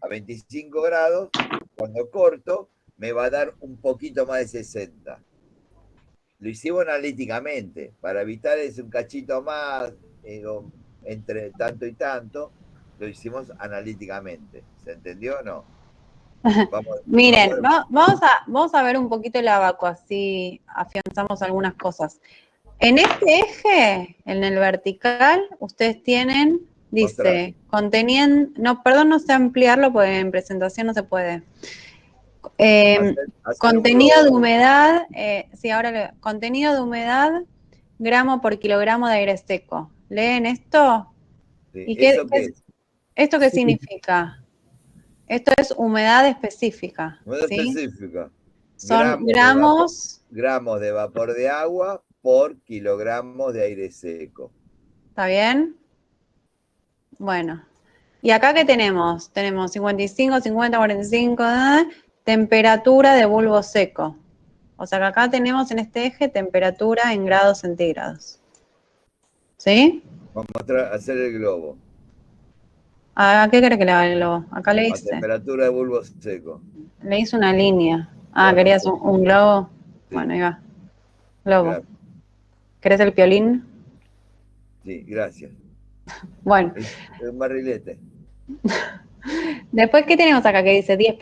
A 25 grados, cuando corto, me va a dar un poquito más de 60. Lo hicimos analíticamente, para evitar ese un cachito más, entre tanto y tanto, lo hicimos analíticamente. ¿Se entendió o no? Miren, vamos a ver un poquito el abaco, así afianzamos algunas cosas. En este eje, en el vertical, ustedes tienen, dice, conteniendo, no sé ampliarlo porque en presentación no se puede. Hacer un Contenido de globo. humedad, sí, contenido de humedad, gramo por kilogramo de aire seco. ¿Leen esto? Sí, ¿Y ¿eso qué es? esto qué Sí. significa? Esto es humedad específica, Humedad ¿sí? específica. Son gramos, gramos de vapor de agua por kilogramos de aire seco. ¿está bien? Bueno, ¿y acá qué tenemos? Tenemos 55, 50, 45, temperatura de bulbo seco. O sea que acá tenemos en este eje temperatura en grados centígrados. ¿Sí? Vamos a hacer el globo. ¿A qué quiere que le haga el globo? Acá le A hice. temperatura de bulbo seco. Le hice una línea. Bueno, ¿Querías un globo? Sí. Bueno, ahí va. Globo. Gracias. ¿Querés el piolín? Sí, gracias. Bueno. El barrilete. Después, ¿qué tenemos acá? Que dice 10%,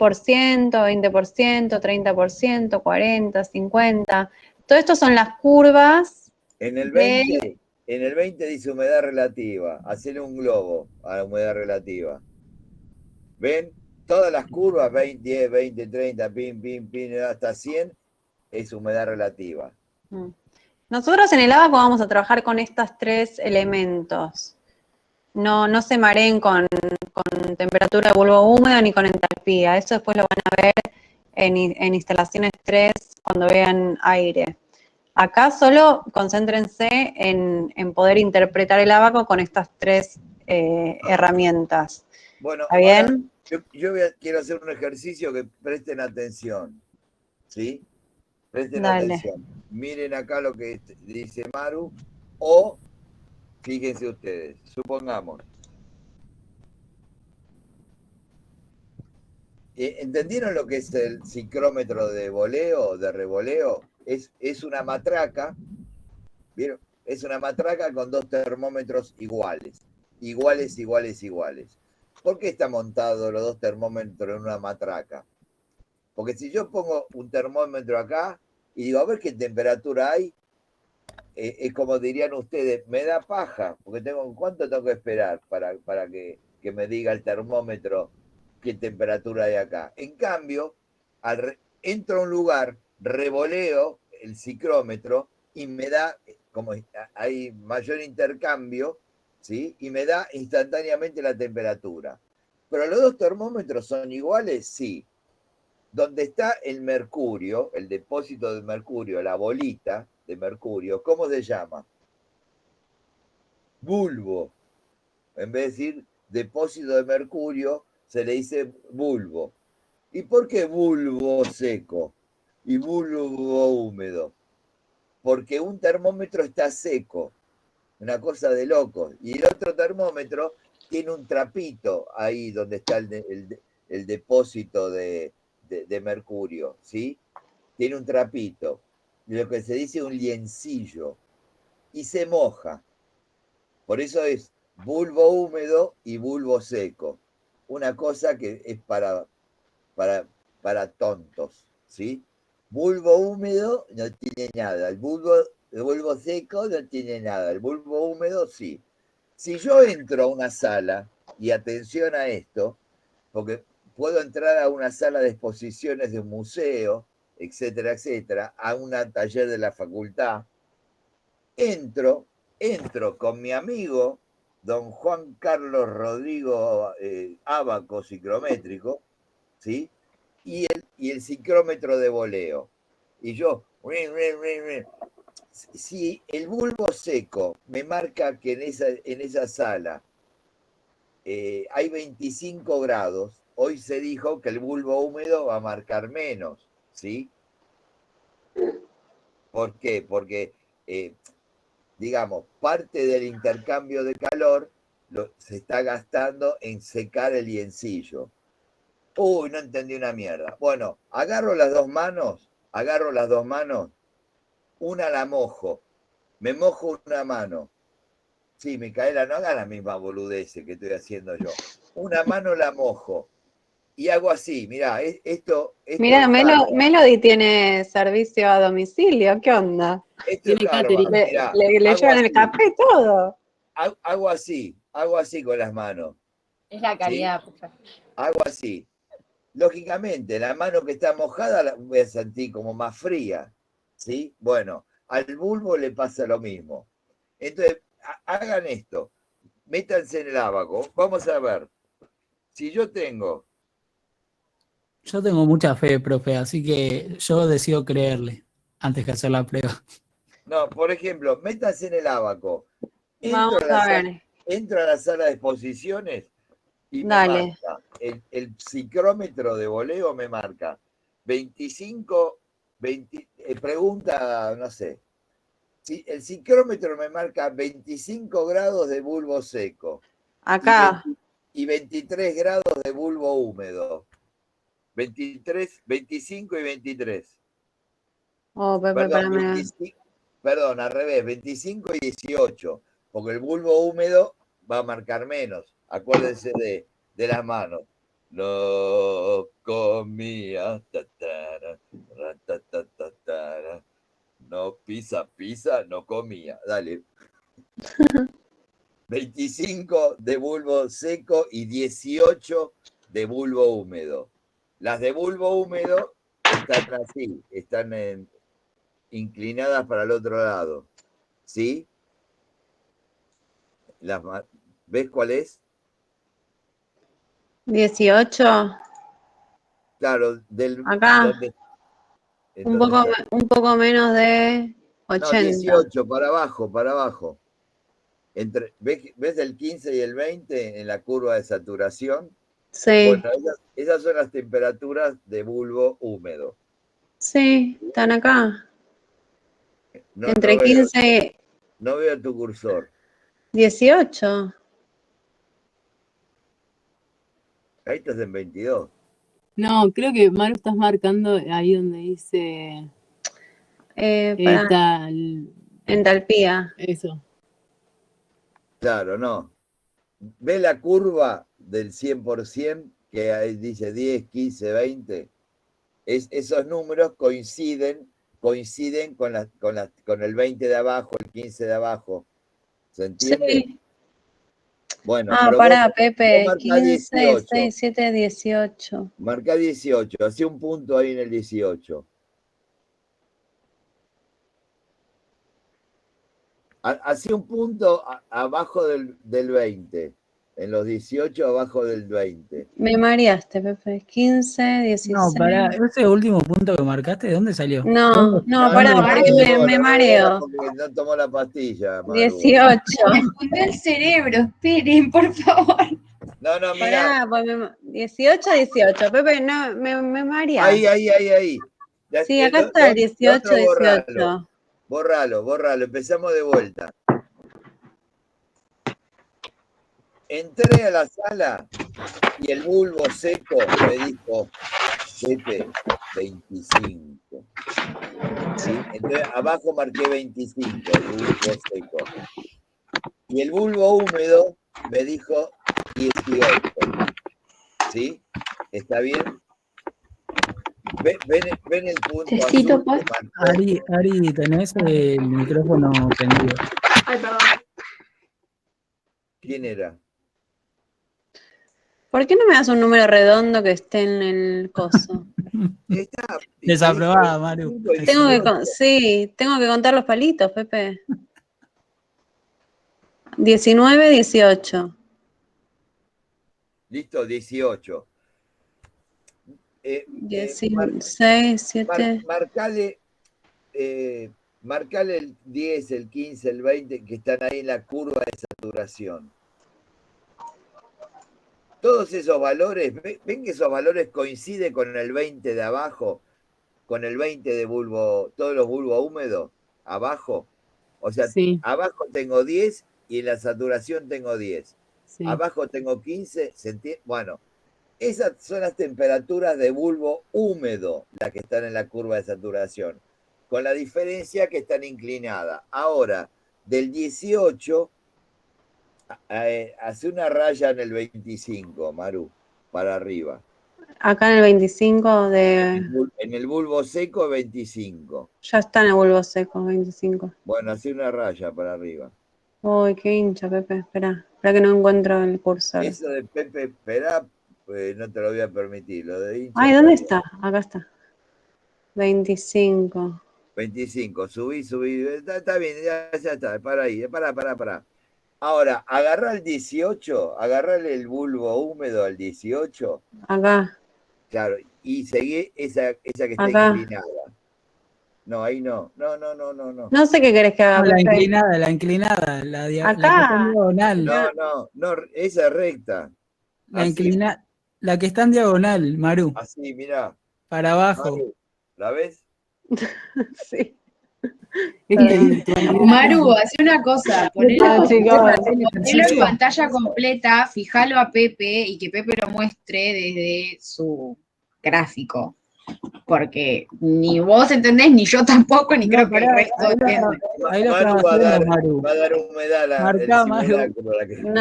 20%, 30%, 40%, 50%. Todo esto son las curvas. En el 20 dice humedad relativa. Hacerle un globo a la humedad relativa. ¿Ven? Todas las curvas, 20, 10, 20, 30, pin, pin, pin, hasta 100, es humedad relativa. Nosotros en el abaco vamos a trabajar con estos tres elementos. No se mareen con temperatura de bulbo húmedo ni con entalpía. Eso después lo van a ver en instalaciones 3 cuando vean aire. Acá solo concéntrense en poder interpretar el abaco con estas tres herramientas. Bueno, ¿Está bien? yo quiero hacer un ejercicio que presten atención. ¿Sí? Presten Dale. atención. Miren acá lo que dice Maru. O, fíjense ustedes, supongamos. ¿Entendieron lo que es el ciclómetro de voleo, de revoleo? Es una matraca, ¿vieron? Es una matraca con dos termómetros iguales. Iguales. ¿Por qué está montado los dos termómetros en una matraca? Porque si yo pongo un termómetro acá y digo, a ver qué temperatura hay, es como dirían ustedes, me da paja, porque ¿cuánto tengo que esperar para que me diga el termómetro qué temperatura hay acá? En cambio, entro a un lugar, revoleo el ciclómetro y me da, como hay mayor intercambio, ¿sí? Y me da instantáneamente la temperatura. Pero los dos termómetros son iguales, sí. Donde está el mercurio, el depósito de mercurio, la bolita de mercurio, ¿cómo se llama? Bulbo. En vez de decir depósito de mercurio, se le dice bulbo. ¿Y por qué bulbo seco y bulbo húmedo? Porque un termómetro está seco, una cosa de locos, y el otro termómetro tiene un trapito ahí donde está el depósito de mercurio, ¿sí? Tiene un trapito, lo que se dice un liencillo, y se moja. Por eso es bulbo húmedo y bulbo seco. Una cosa que es para tontos, ¿sí? Bulbo húmedo no tiene nada, el bulbo seco no tiene nada, el bulbo húmedo sí. Si yo entro a una sala, y atención a esto, porque puedo entrar a una sala de exposiciones de un museo, etcétera, etcétera, a un taller de la facultad, entro con mi amigo, don Juan Carlos Rodrigo Ábaco ciclométrico, ¿sí? Y el ciclómetro de voleo. Y yo, si el bulbo seco me marca que en esa sala hay 25 grados, hoy se dijo que el bulbo húmedo va a marcar menos, ¿sí? ¿Por qué? Porque, digamos, parte del intercambio de calor se está gastando en secar el liencillo. Uy, no entendí una mierda. Bueno, agarro las dos manos, una la mojo, me mojo una mano. Sí, Micaela, no hagas la misma boludez que estoy haciendo yo. Una mano la mojo y hago así, mirá, esto Mira, es hardware. Melody tiene servicio a domicilio, ¿qué onda? Esto es hardware. Mirá, Le llevan el café y todo. Hago así con las manos. Es la calidad, ¿sí? Hago así. lógicamente, la mano que está mojada la voy a sentir como más fría, ¿sí? Bueno, al bulbo le pasa lo mismo. Entonces, hagan esto, métanse en el ábaco. Vamos a ver, si yo tengo... Yo tengo mucha fe, profe, así que yo decido creerle antes que hacer la prueba. No, por ejemplo, métanse en el ábaco. Vamos a ver. Entro a la sala de exposiciones y me Dale. marca, el psicrómetro de voleo me marca 25, 20, pregunta, no sé, si el psicrómetro me marca 25 grados de bulbo seco Acá. y 23 grados de bulbo húmedo. 23, 25 y 23. Oh, Pepe, Perdón, espérame. 25, perdón, al revés, 25 y 18, porque el bulbo húmedo va a marcar menos. Acuérdense de las manos. No comía, tatara, ratatatara. No pisa, no comía. Dale. 25 de bulbo seco y 18 de bulbo húmedo. Las de bulbo húmedo están así, están inclinadas para el otro lado. ¿Sí? ¿Ves cuál es? 18. Claro, Acá. Un poco menos de 80. No, 18, para abajo. ¿Ves el 15 y el 20 en la curva de saturación? Sí. Bueno, esas son las temperaturas de bulbo húmedo. Sí, están acá. No, Entre no veo, 15 no veo tu cursor. y 18. Ahí estás en 22. No, creo que Maru estás marcando ahí donde dice entalpía. Eso. Claro, no. ¿Ves la curva del 100% que ahí dice 10, 15, 20? Esos números coinciden con el 20 de abajo, el 15 de abajo. ¿Se entiende? Sí. Bueno, Ah, pero pará, vos Pepe. marcá 15, 18. 6, 7, 18. Marcá 18. Hacé un punto ahí en el 18. Hacé un punto abajo del 20. En los 18 abajo del 20. Me mareaste, Pepe. 15, 16. No, para ese último punto que marcaste, ¿de dónde salió? No, pará, porque me mareo. Porque no tomó la pastilla, Maru. 18. Me fundió el cerebro, esperen, por favor. No, mira. Pará, pues 18, 18. Pepe, no, me mareas. Ahí. Sí, acá está el 18, 18. Borralo. Empezamos de vuelta. Entré a la sala y el bulbo seco me dijo, Pepe, 25. ¿Sí? Entonces abajo marqué 25, el bulbo seco. Y el bulbo húmedo me dijo 18. ¿Sí? ¿Está bien? ¿Ven el punto azul? Pues. Ari, tenés el micrófono prendido. Ay, perdón. ¿Quién era? ¿Por qué no me das un número redondo que esté en el coso? Desaprobada, Maru. Tengo que contar los palitos, Pepe. 19, 18. Listo, 18. 16, 7. Marcale el 10, el 15, el 20 que están ahí en la curva de saturación. Todos esos valores, ¿ven que esos valores coinciden con el 20 de abajo? Con el 20 de bulbo, todos los bulbos húmedos, abajo. O sea, sí. Abajo tengo 10 y en la saturación tengo 10. Sí. Abajo tengo 15, bueno, esas son las temperaturas de bulbo húmedo, las que están en la curva de saturación, con la diferencia que están inclinadas. Ahora, del 18, hace una raya en el 25, Maru, para arriba. Acá en el 25 de... En el bulbo seco, 25. Ya está en el bulbo seco, 25. Bueno, hace una raya para arriba. Uy, qué hincha, Pepe. Espera que no encuentro el cursor. Eso de Pepe, espera, no te lo voy a permitir. Lo de hincha Ay, ¿dónde está está? Acá está. 25. 25, subí. Está bien, ya está. Para ahí, para. Ahora, agarrá el 18, agarrale el bulbo húmedo al 18. Acá, Claro, y seguí esa que está acá. inclinada. No, ahí no. No. No sé qué querés que haga, No, la Pepe. inclinada, la que está en Acá. diagonal. No, esa es recta. Así, La que está en diagonal, Maru, así, mirá. para abajo. Maru, ¿la ves? Sí. Esta virtualidad. Maru, hace una cosa, No, chicos. ponelo en pantalla completa, fijalo a Pepe y que Pepe lo muestre desde su gráfico. Porque ni vos entendés, ni yo tampoco, ni creo que el resto entiende. Ahí lo Maru estaba haciendo, Maru. va a dar humedad el Marcá, Maru. simulacro.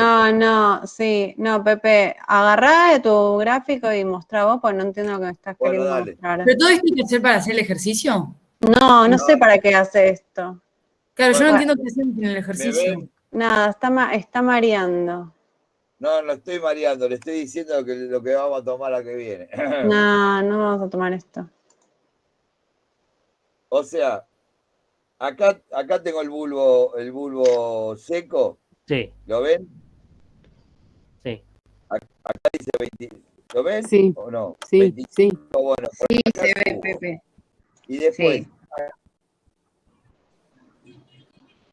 No, Pepe, agarrá de tu gráfico y mostrá vos, porque no entiendo lo que me estás Bueno, queriendo dale. mostrar. ¿Pero todo esto hay que hacer para hacer el ejercicio? No sé para qué hace esto. Claro, yo no Bueno, entiendo qué hacemos en el ¿Me ejercicio. ven? Nada, está mareando. No, lo estoy mareando, le estoy diciendo lo que vamos a tomar la que viene. No vamos a tomar esto. O sea, acá tengo el bulbo seco. Sí, ¿Lo ven? sí. Acá dice 20. ¿Lo ven? Sí, ¿O no? sí, 25, sí. bueno. por Sí, acá se ve, subo. Pepe. Y después, Sí.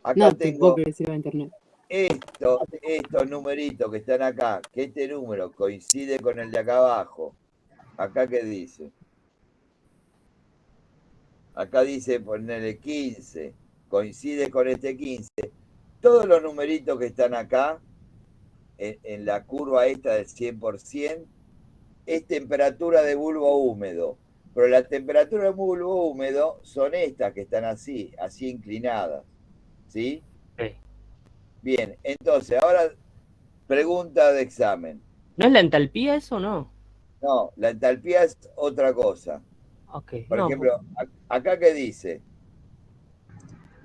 acá No, te puedo tengo creer, se va a internet. estos numeritos que están acá, que este número coincide con el de acá abajo. Acá, ¿qué dice? Acá dice ponerle 15, coincide con este 15. Todos los numeritos que están acá, en la curva esta del 100%, es temperatura de bulbo húmedo. Pero la temperatura de bulbo húmedo son estas que están así inclinadas. ¿Sí? Sí. Bien, entonces, ahora pregunta de examen. ¿No es la entalpía eso o no? No, la entalpía es otra cosa. Ok, Por no, ejemplo, acá ¿qué dice?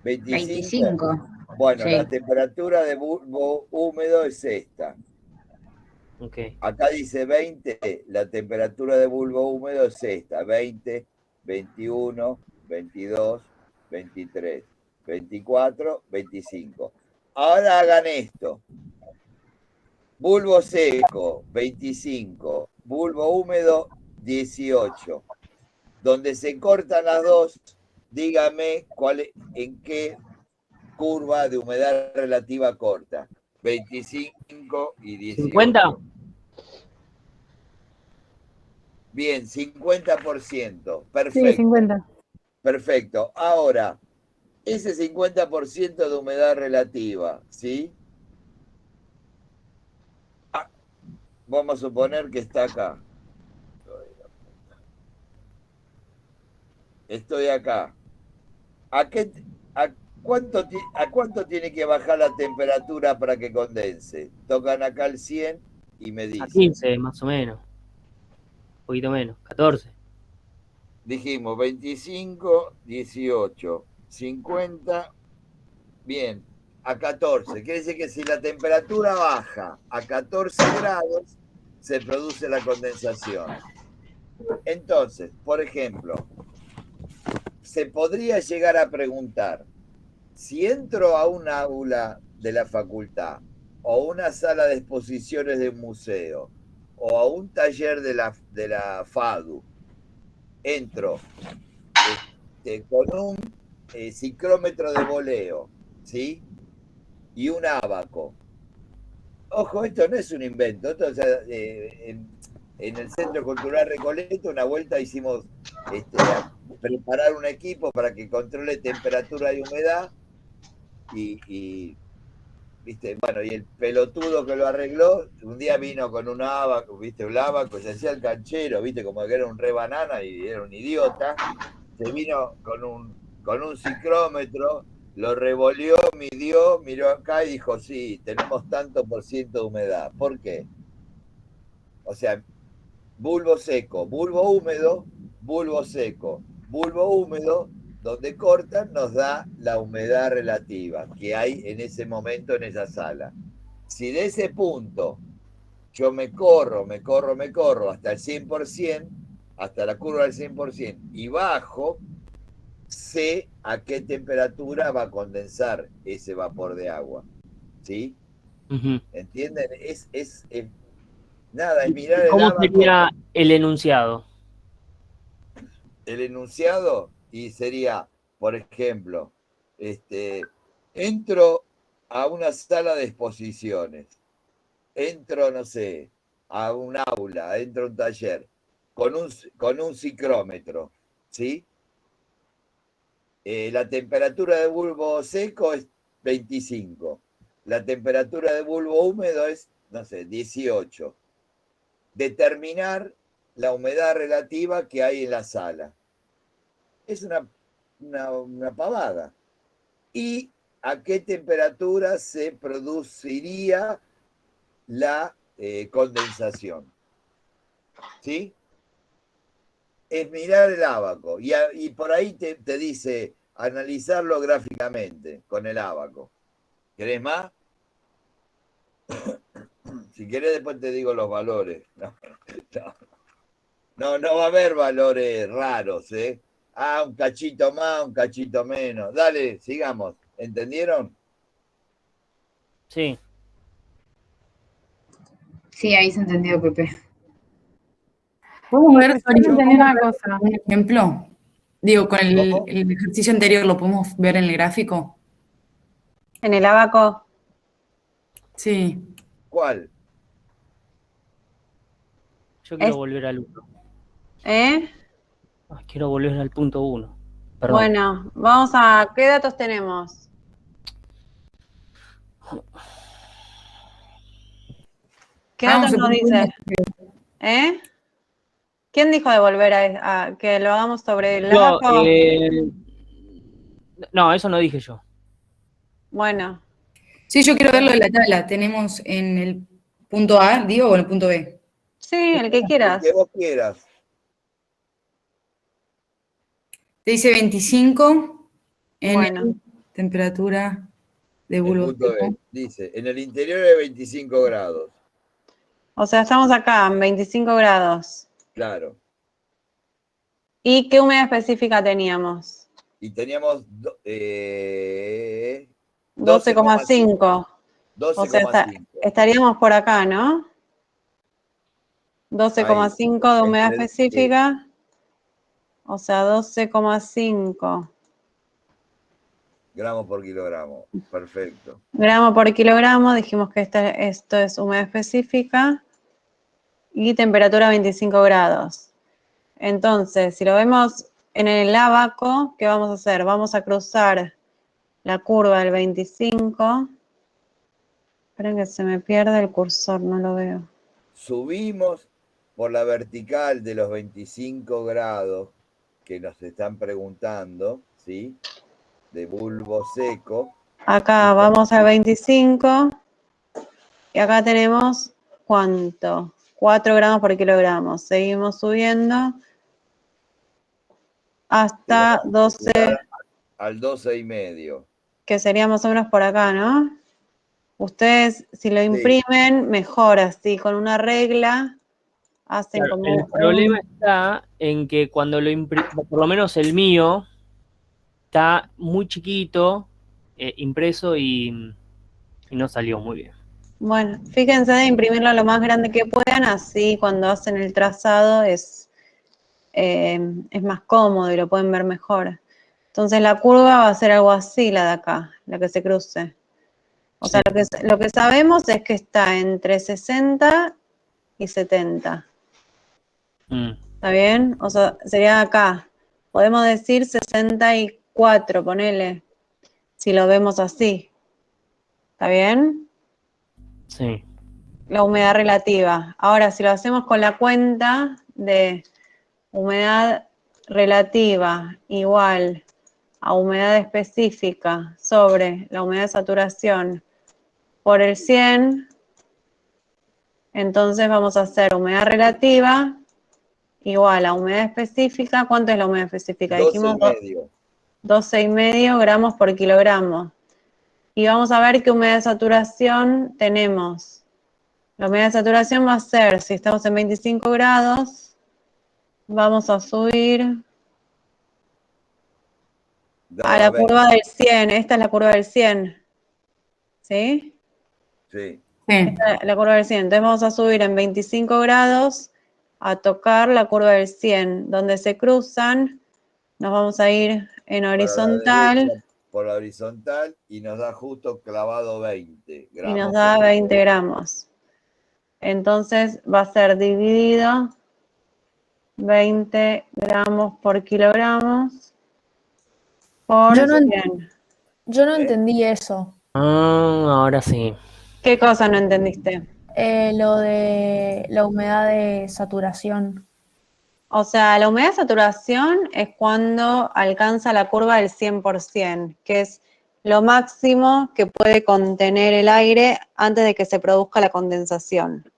25. 25. Bueno, Sí. la temperatura de bulbo húmedo es esta. ok. Acá dice 20, la temperatura de bulbo húmedo es esta. 20, 21, 22, 23, 24, 25. Ahora hagan esto. Bulbo seco, 25. Bulbo húmedo, 18. Donde se cortan las dos, dígame en qué curva de humedad relativa corta. 25 y 18. ¿50? Bien, 50%. Perfecto. Sí, 50. Perfecto. Ahora, ese 50% de humedad relativa, ¿sí? Vamos a suponer que está acá. Estoy acá. ¿A cuánto tiene que bajar la temperatura para que condense? Tocan acá el 100 y me A dicen. 15 más o menos. Un poquito menos, 14. Dijimos 25, 18, 50, bien, a 14. Quiere decir que si la temperatura baja a 14 grados, se produce la condensación. Entonces, por ejemplo, se podría llegar a preguntar, si entro a un aula de la facultad, o una sala de exposiciones de un museo, o a un taller de la FADU, entro con un ciclómetro de voleo, ¿sí? Y un ábaco. Ojo, esto no es un invento. Esto, o sea, en el Centro Cultural Recoleta, una vuelta hicimos preparar un equipo para que controle temperatura y humedad. ¿Viste? Bueno, y el pelotudo que lo arregló, un día vino con un abaco, ¿viste? Un abaco, se hacía el canchero, ¿viste? Como que era un re banana y era un idiota. Se vino con un ciclómetro, lo revolvió, midió, miró acá y dijo, sí, tenemos tanto por ciento de humedad. ¿Por qué? O sea, bulbo seco, bulbo húmedo, bulbo seco, bulbo húmedo, donde cortan nos da la humedad relativa que hay en ese momento en esa sala. Si de ese punto yo me corro hasta el 100%, hasta la curva del 100%, y bajo, sé a qué temperatura va a condensar ese vapor de agua. ¿Sí? ¿Entienden? Nada, es mirar el ¿Cómo abaco. sería el enunciado? El enunciado y sería, por ejemplo, entro a una sala de exposiciones, entro, no sé, a un aula, entro a un taller, con un ciclómetro, ¿sí? La temperatura de bulbo seco es 25, la temperatura de bulbo húmedo es, no sé, 18. Determinar la humedad relativa que hay en la sala. Es una pavada. ¿Y a qué temperatura se produciría la condensación? ¿Sí? Es mirar el ábaco. Y por ahí te dice analizarlo gráficamente con el ábaco. ¿Querés más? Si querés después te digo los valores. No va a haber valores raros, ¿eh? Ah, un cachito más, un cachito menos. Dale, sigamos. ¿Entendieron? Sí. Sí, ahí se entendió, Pepe. ¿Podemos ver, Yo no entendí una cosa. un ejemplo? Digo, con el ejercicio anterior, ¿lo podemos ver en el gráfico? En el abaco. Sí. ¿Cuál? Yo quiero volver al 1. Quiero volver al punto 1. Perdón. Bueno, vamos a... ¿Qué datos tenemos? ¿Qué datos nos dice? ¿Quién dijo de volver a que lo hagamos sobre el abaco? No, eso no dije yo. Bueno. Sí, yo quiero ver lo de la tabla. Tenemos en el punto A, digo, o en el punto B. Sí, el que quieras. El que vos quieras. Te dice 25 en Bueno. temperatura de El bulbo punto seco. B. Dice, en el interior de 25 grados. O sea, estamos acá en 25 grados. Claro. ¿Y qué humedad específica teníamos? Y teníamos 12,5. O sea, 12,5. estaríamos por acá, ¿no? 12,5 de humedad específica. O sea, 12,5 gramos por kilogramo. Perfecto. gramos por kilogramo. Dijimos que esto es humedad específica. Y temperatura 25 grados. Entonces, si lo vemos en el abaco, ¿qué vamos a hacer? Vamos a cruzar la curva del 25. Esperen que se me pierde el cursor, no lo veo. Subimos por la vertical de los 25 grados que nos están preguntando, ¿sí? De bulbo seco. Acá vamos al 25. Y acá tenemos, ¿cuánto? 4 gramos por kilogramo. Seguimos subiendo hasta 12. Al 12,5. Que sería más o menos por acá, ¿no? Ustedes, si lo imprimen, mejor así, con una regla, hacen Claro, como el problema está en que cuando lo imprimo, por lo menos el mío, está muy chiquito, impreso y no salió muy bien. Bueno, fíjense de imprimirlo lo más grande que puedan, así cuando hacen el trazado es más cómodo y lo pueden ver mejor. Entonces la curva va a ser algo así, la de acá, la que se cruce. O sea, lo que sabemos es que está entre 60 y 70. ¿Está bien? O sea, sería acá. Podemos decir 64, ponele, si lo vemos así. ¿Está bien? Sí. La humedad relativa. Ahora, si lo hacemos con la cuenta de humedad relativa igual a humedad específica sobre la humedad de saturación por el 100, entonces vamos a hacer humedad relativa igual a humedad específica. ¿Cuánto es la humedad específica? Dijimos 12,5 gramos por kilogramo. Y vamos a ver qué humedad de saturación tenemos. La humedad de saturación va a ser, si estamos en 25 grados, vamos a subir a la Daba curva 20. del 100. Esta es la curva del 100. ¿Sí? Sí. Esta es la curva del 100. Entonces vamos a subir en 25 grados a tocar la curva del 100. Donde se cruzan, nos vamos a ir en Para la horizontal derecha, por la horizontal, y nos da justo clavado 20 y nos gramos da por 20 gramos. Entonces va a ser dividido 20 gramos por kilogramos por Yo no, 100. yo no ¿Eh? entendí eso. Ahora sí. ¿Qué cosa no entendiste? Lo de la humedad de saturación. O sea, la humedad de saturación es cuando alcanza la curva del 100%, que es lo máximo que puede contener el aire antes de que se produzca la condensación.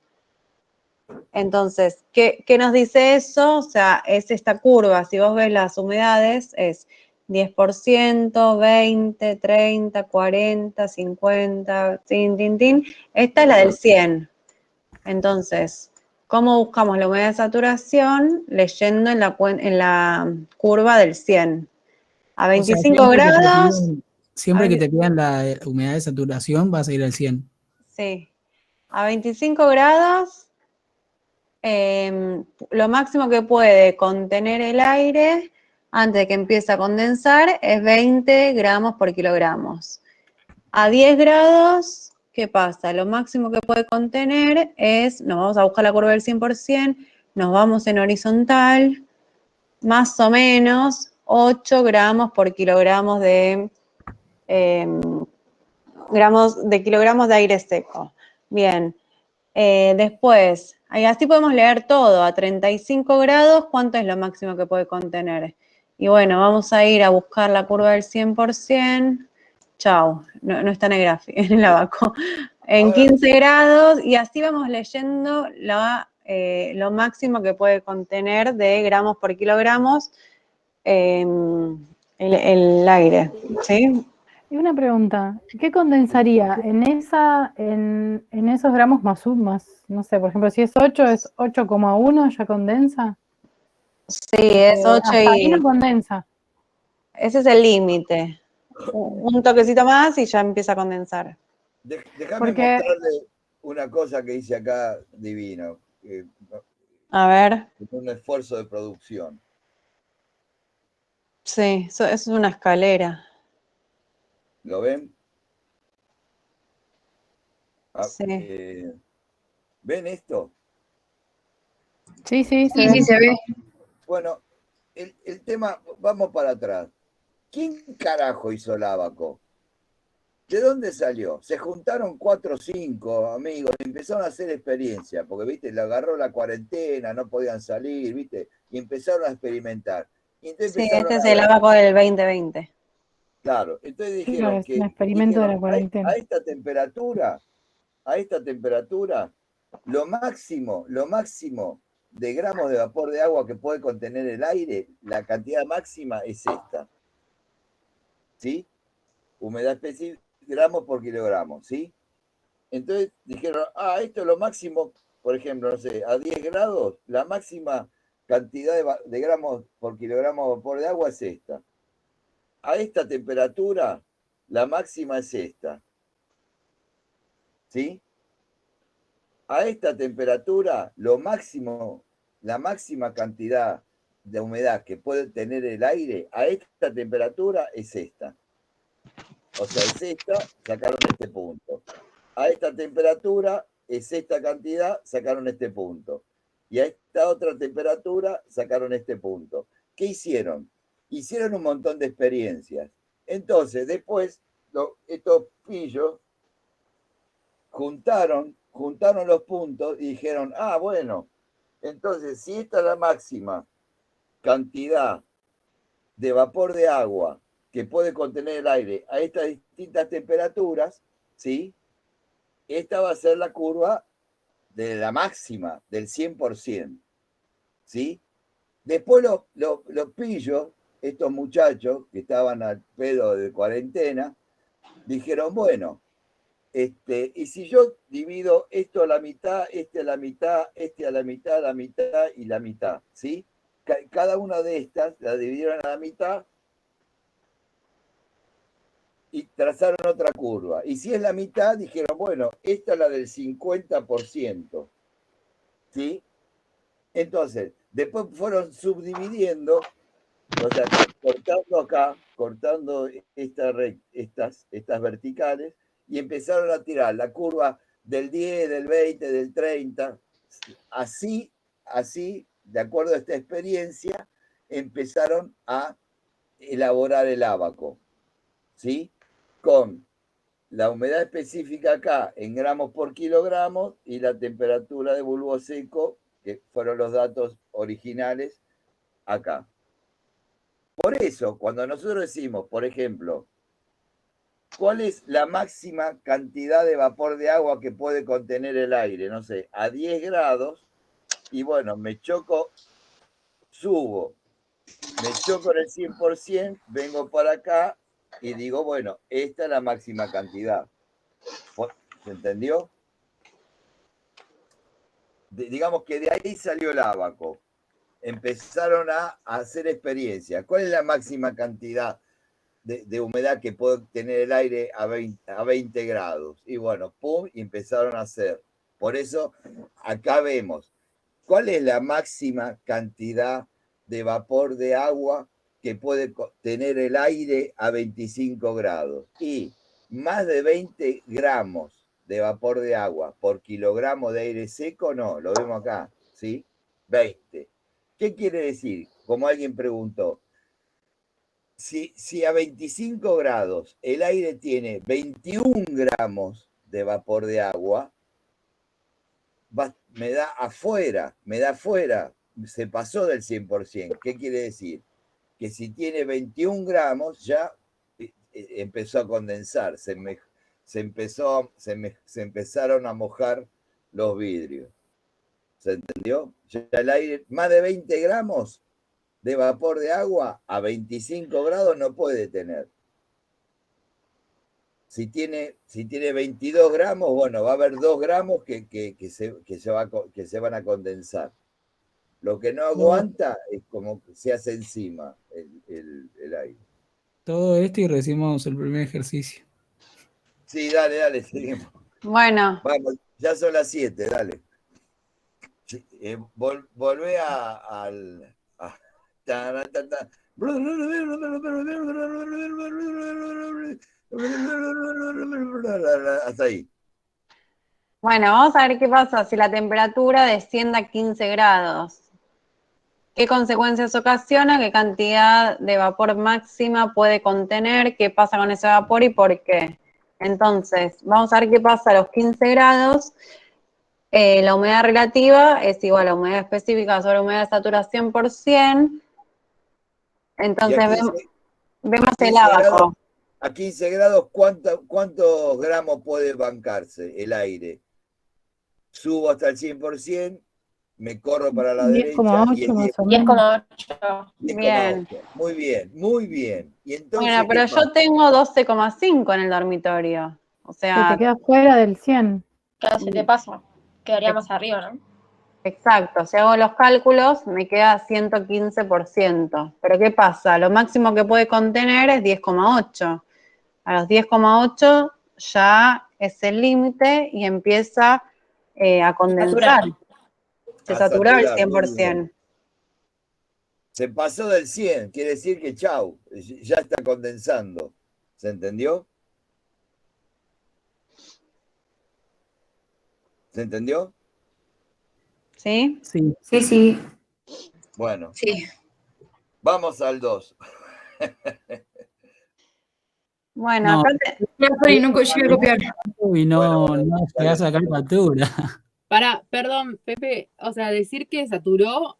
Entonces, ¿qué nos dice eso? O sea, es esta curva, si vos ves las humedades, es 10%, 20, 30, 40, 50, tin, tin, tin. Esta es la del 100. Entonces, ¿cómo buscamos la humedad de saturación? Leyendo en la curva del 100. A O sea, 25 grados, siempre que te pidan la humedad de saturación, vas a ir al 100. sí, a 25 grados, lo máximo que puede contener el aire antes de que empiece a condensar es 20 gramos por kilogramos. A 10 grados, ¿qué pasa? Lo máximo que puede contener es, nos vamos a buscar la curva del 100%, nos vamos en horizontal, más o menos 8 gramos por kilogramos de kilogramos de aire seco. Bien, después, ahí así podemos leer todo. A 35 grados, ¿cuánto es lo máximo que puede contener? Y bueno, vamos a ir a buscar la curva del 100%. Chau, no está en el gráfico, en el abaco. En 15 grados, y así vamos leyendo lo máximo que puede contener de gramos por kilogramos el aire, ¿sí? Y una pregunta, ¿qué condensaría en esos gramos más, no sé, por ejemplo, si es 8, es 8,1, ya condensa? Sí, es 8 Hasta ahí no y condensa. ese es el límite. Un toquecito más y ya empieza a condensar. Déjame Porque, mostrarle una cosa que hice acá divino. A ver, Un esfuerzo de producción. sí, eso es una escalera. ¿Lo ven? Sí. ¿Ven esto? sí, se Sí, ve. sí, se ve. Bueno, el tema, vamos para atrás. ¿Quién carajo hizo el abaco? ¿De dónde salió? Se juntaron 4 o 5 amigos, empezaron a hacer experiencia, porque, viste, le agarró la cuarentena, no podían salir, viste, y empezaron a experimentar. Y entonces Sí, empezaron este es a el ver. abaco del 2020. Claro, entonces Sí, dijeron es un experimento de la cuarentena. a esta temperatura, lo máximo de gramos de vapor de agua que puede contener el aire, la cantidad máxima es esta. ¿Sí? Humedad específica, gramos por kilogramo, ¿sí? Entonces dijeron, esto es lo máximo, por ejemplo, no sé, a 10 grados, la máxima cantidad de gramos por kilogramo de vapor de agua es esta. A esta temperatura, la máxima es esta. ¿Sí? A esta temperatura, la máxima cantidad de humedad que puede tener el aire, a esta temperatura es esta. O sea, es esta, sacaron este punto. A esta temperatura es esta cantidad, sacaron este punto. Y a esta otra temperatura sacaron este punto. ¿Qué hicieron? Hicieron un montón de experiencias. Entonces, después, estos pillos juntaron los puntos y dijeron, bueno, entonces si esta es la máxima cantidad de vapor de agua que puede contener el aire a estas distintas temperaturas, ¿sí? Esta va a ser la curva de la máxima, del 100%, ¿sí? Después los pillos, estos muchachos que estaban al pedo de cuarentena, dijeron, bueno, Y si yo divido esto a la mitad, este a la mitad, este a la mitad y la mitad, ¿sí? Cada una de estas la dividieron a la mitad y trazaron otra curva. Y si es la mitad, dijeron, bueno, esta es la del 50%, ¿sí? Entonces, después fueron subdividiendo, o sea, cortando acá, cortando estas verticales, y empezaron a tirar la curva del 10, del 20, del 30. Así, de acuerdo a esta experiencia, empezaron a elaborar el ábaco, ¿sí? Con la humedad específica acá en gramos por kilogramo y la temperatura de bulbo seco, que fueron los datos originales acá. Por eso, cuando nosotros decimos, por ejemplo, ¿cuál es la máxima cantidad de vapor de agua que puede contener el aire? No sé, a 10 grados, y bueno, subo, me choco en el 100%, vengo para acá y digo, bueno, esta es la máxima cantidad. ¿Se entendió? Digamos que de ahí salió el ábaco. Empezaron a hacer experiencias. ¿Cuál es la máxima cantidad de humedad que puede tener el aire a 20 grados? Y bueno, pum, y empezaron a hacer. Por eso, acá vemos, ¿cuál es la máxima cantidad de vapor de agua que puede tener el aire a 25 grados? Y más de 20 gramos de vapor de agua por kilogramo de aire seco, no, lo vemos acá, ¿sí? 20. ¿Qué quiere decir? Como alguien preguntó, si a 25 grados el aire tiene 21 gramos de vapor de agua, me da afuera, se pasó del 100%. ¿Qué quiere decir? Que si tiene 21 gramos ya empezó a condensar, se empezaron a mojar los vidrios. ¿Se entendió? Ya el aire, más de 20 gramos de vapor de agua a 25 grados no puede tener. Si tiene 22 gramos, bueno, va a haber 2 gramos que se van a condensar. Lo que no aguanta es como que se hace encima el aire. Todo esto y recibimos el primer ejercicio. Sí, dale, seguimos. Bueno. Vamos, ya son las 7, dale. Volvé al... Hasta ahí. Bueno, vamos a ver qué pasa si la temperatura desciende a 15 grados. ¿Qué consecuencias ocasiona? ¿Qué cantidad de vapor máxima puede contener? ¿Qué pasa con ese vapor y por qué? Entonces, vamos a ver qué pasa a los 15 grados. La humedad relativa es igual a la humedad específica sobre humedad de saturación por 100. Entonces vemos el ábaco. A 15 grados, ¿cuántos gramos puede bancarse el aire? Subo hasta el 100%, me corro para la 10,8 derecha. más o menos. 10,8. Bien. Muy bien. Y entonces, bueno, pero yo tengo 12,5 en el dormitorio. O sea, te quedas fuera del 100. Claro, se te pasa. Quedaría más arriba, ¿no? Exacto, si hago los cálculos me queda 115%. Pero ¿qué pasa? Lo máximo que puede contener es 10,8. A los 10,8 ya es el límite y empieza a condensar. Se saturó el 100%. Se pasó del 100, quiere decir que chau, ya está condensando. ¿Se entendió? ¿Se entendió? ¿Sí? Sí. Sí. Bueno. Sí. Vamos al 2. Bueno, acá no llegué a copiar. Uy, no se va a sacar factura. Perdón, Pepe, o sea, decir que saturó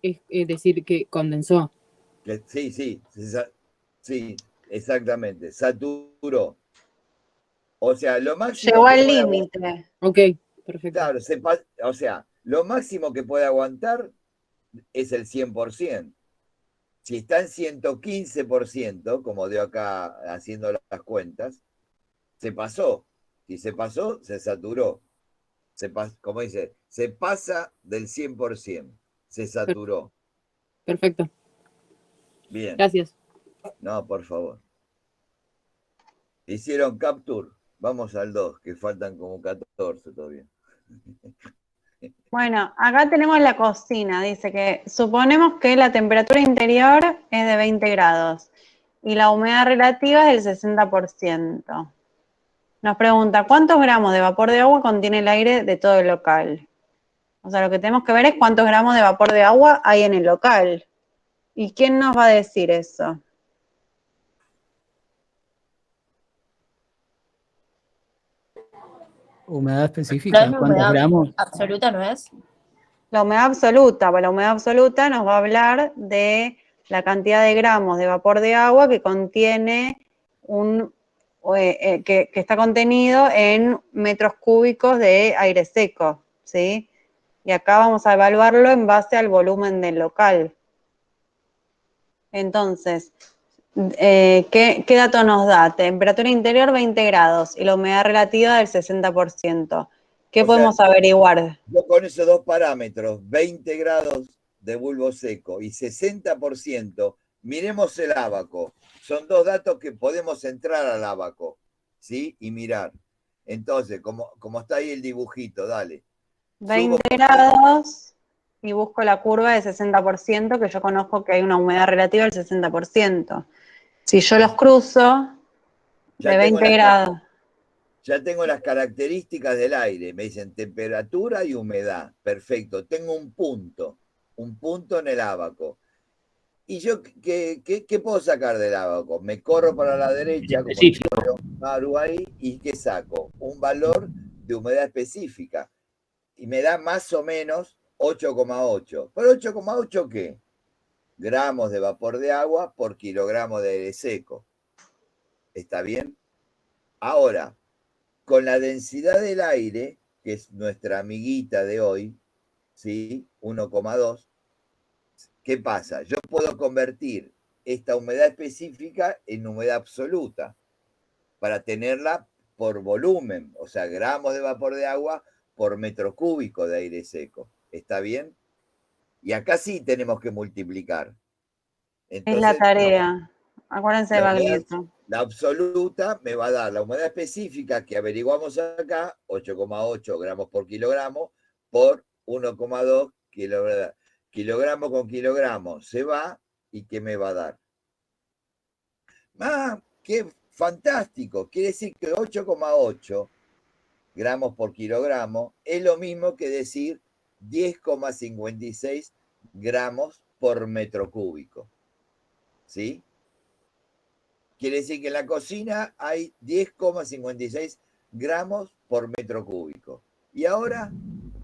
es decir que condensó. Sí, exactamente, saturó. O sea, lo máximo llegó que al puede límite. Ok, perfecto. Claro, o sea, lo máximo que puede aguantar es el 100%. Si está en 115%, como dio acá haciendo las cuentas, se pasó. Si se pasó, se saturó. Como dice, se pasa del 100%. Se saturó. Perfecto. Bien. Gracias. No, por favor. Hicieron capture. Vamos al 2, que faltan como 14 todavía. Bueno, acá tenemos la cocina. Dice que suponemos que la temperatura interior es de 20 grados y la humedad relativa es del 60%. Nos pregunta, ¿cuántos gramos de vapor de agua contiene el aire de todo el local? O sea, lo que tenemos que ver es cuántos gramos de vapor de agua hay en el local. ¿Y quién nos va a decir eso? Humedad específica, ¿cuántos humedad gramos? absoluta no es? La humedad absoluta, pues la humedad absoluta nos va a hablar de la cantidad de gramos de vapor de agua que contiene que está contenido en metros cúbicos de aire seco, ¿sí? Y acá vamos a evaluarlo en base al volumen del local. Entonces, ¿qué dato nos da? Temperatura interior 20 grados y la humedad relativa del 60%. ¿Qué podemos averiguar? Yo con esos dos parámetros, 20 grados de bulbo seco y 60%, miremos el ábaco. Son dos datos que podemos entrar al ábaco, ¿sí? Y mirar. Entonces, como está ahí el dibujito, dale. 20 grados y busco la curva de 60%, que yo conozco que hay una humedad relativa del 60%. Si yo los cruzo de 20 grados. Ya tengo las características del aire. Me dicen temperatura y humedad. Perfecto. Tengo un punto en el ábaco. ¿Y yo qué puedo sacar del ábaco? Me corro para la derecha, como Maru ahí, ¿y qué saco? Un valor de humedad específica. Y me da más o menos 8,8. ¿Pero 8,8 qué? Gramos de vapor de agua por kilogramo de aire seco. ¿Está bien? Ahora, con la densidad del aire, que es nuestra amiguita de hoy, ¿sí? 1,2, ¿qué pasa? Yo puedo convertir esta humedad específica en humedad absoluta para tenerla por volumen, o sea, gramos de vapor de agua por metro cúbico de aire seco. ¿Está bien? Y acá sí tenemos que multiplicar. Entonces, es la tarea. Acuérdense de Baglietto. La absoluta me va a dar la humedad específica que averiguamos acá, 8,8 gramos por kilogramo, por 1,2 kilogramo con kilogramo. Se va, ¿y qué me va a dar? ¡Ah, qué fantástico! Quiere decir que 8,8 gramos por kilogramo es lo mismo que decir 10,56 gramos por metro cúbico. ¿Sí? Quiere decir que en la cocina hay 10,56 gramos por metro cúbico. ¿Y ahora?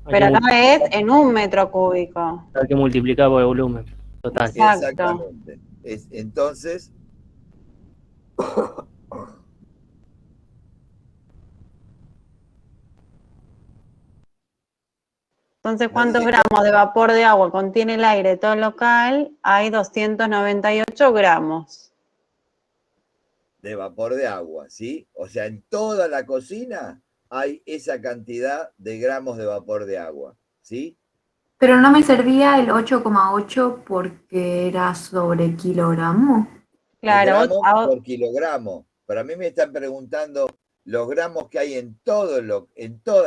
Pero acá es en un metro cúbico. Hay que multiplicar por el volumen total. Exactamente. Entonces, ¿cuántos gramos de vapor de agua contiene el aire de todo el local? Hay 298 gramos. De vapor de agua, ¿sí? O sea, en toda la cocina hay esa cantidad de gramos de vapor de agua, ¿sí? Pero no me servía el 8,8 porque era sobre kilogramo. Claro. Gramos por kilogramo. Pero a mí me están preguntando los gramos que hay en toda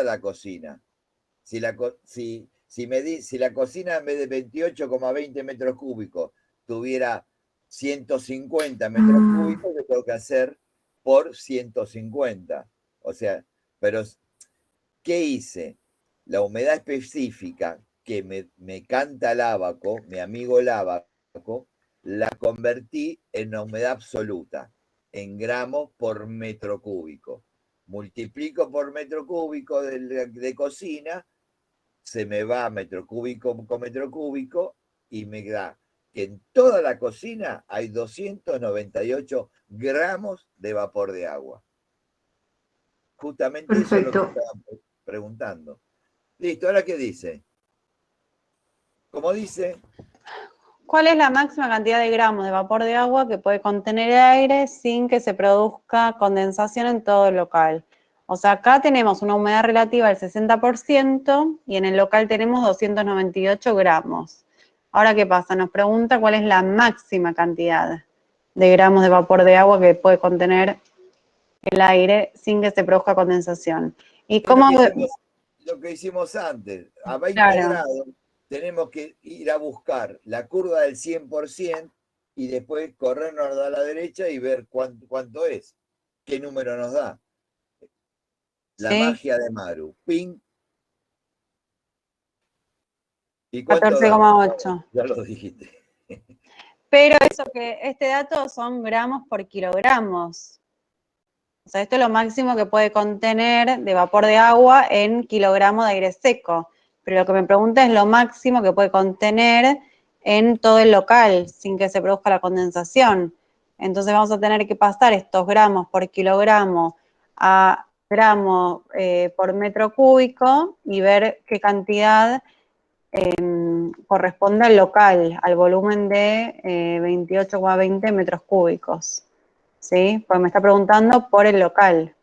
la cocina. Si la cocina en vez de 28,20 metros cúbicos tuviera 150 metros cúbicos, lo tengo que hacer por 150. O sea, pero ¿qué hice? La humedad específica que me canta el ábaco, mi amigo el ábaco, la convertí en una humedad absoluta, en gramos por metro cúbico. Multiplico por metro cúbico de cocina, se me va metro cúbico con metro cúbico y me da que en toda la cocina hay 298 gramos de vapor de agua. Justamente Perfecto. Eso es lo que estaban preguntando. Listo, ¿ahora qué dice? ¿Cómo dice? ¿Cuál es la máxima cantidad de gramos de vapor de agua que puede contener el aire sin que se produzca condensación en todo el local? O sea, acá tenemos una humedad relativa del 60% y en el local tenemos 298 gramos. Ahora, ¿qué pasa? Nos pregunta cuál es la máxima cantidad de gramos de vapor de agua que puede contener el aire sin que se produzca condensación. ¿Y cómo? Lo que hicimos antes, a 20 Claro. grados, tenemos que ir a buscar la curva del 100% y después corrernos a la derecha y ver cuánto es, qué número nos da. La Sí. magia de Maru. Ping. ¿Y cuánto da? 14,8. Ya lo dijiste. Pero eso que este dato son gramos por kilogramos. O sea, esto es lo máximo que puede contener de vapor de agua en kilogramos de aire seco. Pero lo que me pregunta es lo máximo que puede contener en todo el local sin que se produzca la condensación. Entonces vamos a tener que pasar estos gramos por kilogramo a gramos por metro cúbico y ver qué cantidad corresponde al local, al volumen de 28,20 metros cúbicos. ¿Sí? Pues me está preguntando por el local.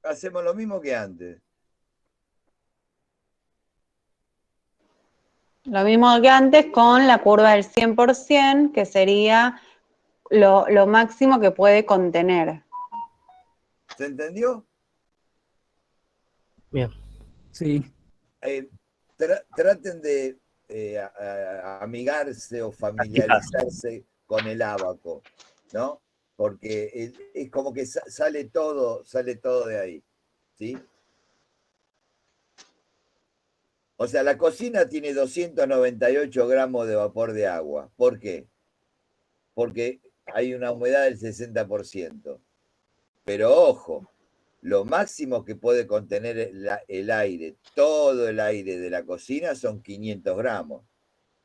Hacemos lo mismo que antes. Lo mismo que antes con la curva del 100%, que sería lo máximo que puede contener. ¿Se entendió? Bien. Sí. Traten de amigarse o familiarizarse con el ábaco, ¿no? Porque es como que sale todo de ahí, ¿sí? O sea, la cocina tiene 298 gramos de vapor de agua. ¿Por qué? Porque hay una humedad del 60%. Pero ojo, lo máximo que puede contener el aire, todo el aire de la cocina son 500 gramos,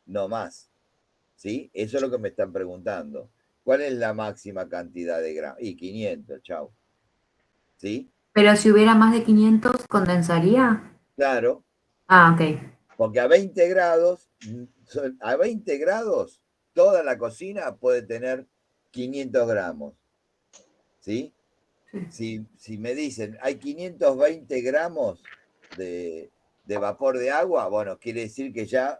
no más. ¿Sí? Eso es lo que me están preguntando. ¿Cuál es la máxima cantidad de gramos? Y 500, chao. ¿Sí? Pero si hubiera más de 500, ¿condensaría? Claro. Ah, ok. Porque a 20 grados, toda la cocina puede tener 500 gramos. ¿Sí? Si me dicen, hay 520 gramos de vapor de agua, bueno, quiere decir que ya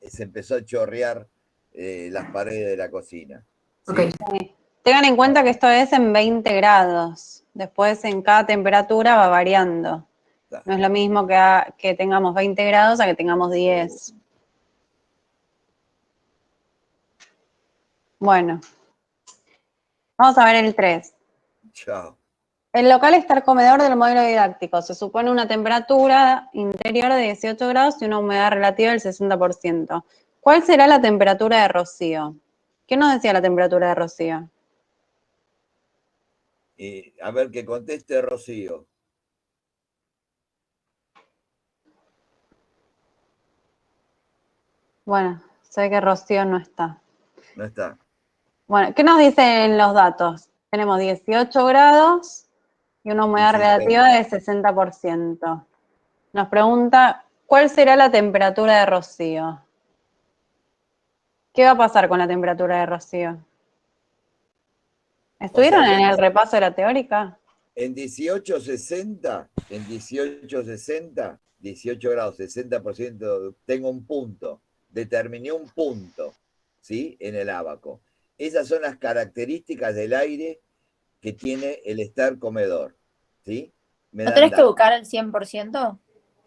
se empezó a chorrear las paredes de la cocina. ¿Sí? Okay. Sí. Tengan en cuenta que esto es en 20 grados. Después en cada temperatura va variando. No es lo mismo que tengamos 20 grados a que tengamos 10. Bueno, vamos a ver el 3. Chao. El local está el comedor del modelo didáctico. Se supone una temperatura interior de 18 grados y una humedad relativa del 60%. ¿Cuál será la temperatura de rocío? ¿Qué nos decía la temperatura de rocío? A ver, que conteste Rocío. Bueno, sé que Rocío no está. No está. Bueno, ¿qué nos dicen los datos? Tenemos 18 grados y una humedad 16. relativa de 60%. Nos pregunta, ¿cuál será la temperatura de rocío? ¿Qué va a pasar con la temperatura de rocío? ¿Estuvieron en el repaso de la teórica? En 1860, 18 grados, 60%, tengo un punto. Determiné un punto, ¿sí? En el ábaco. Esas son las características del aire que tiene el estar comedor, ¿sí? ¿No tenés que buscar el 100%?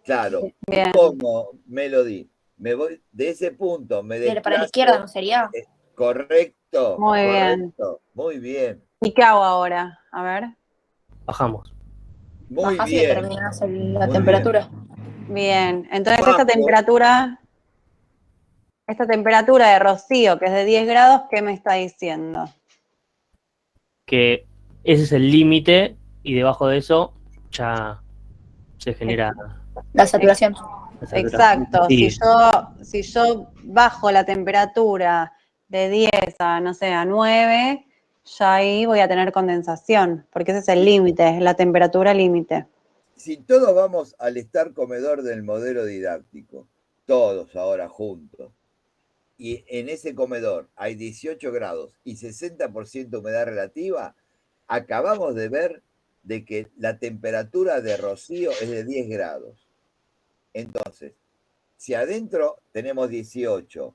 Claro. Bien. ¿Cómo, Melody? Me voy de ese punto, me desplazo. Para la izquierda, ¿no sería? Correcto. Muy correcto, muy bien. ¿Y qué hago ahora? A ver. Bajamos. Muy Bajás y bien. determinás la Muy temperatura. Bien. Entonces Bajo. esta temperatura de rocío, que es de 10 grados, ¿qué me está diciendo? Que ese es el límite y debajo de eso ya se genera La saturación. Exacto. Sí. Si yo bajo la temperatura de 10 a, no sé, a 9, ya ahí voy a tener condensación, porque ese es el límite, la temperatura límite. Si todos vamos al estar comedor del modelo didáctico, todos ahora juntos, y en ese comedor hay 18 grados y 60% humedad relativa, acabamos de ver de que la temperatura de rocío es de 10 grados. Entonces, si adentro tenemos 18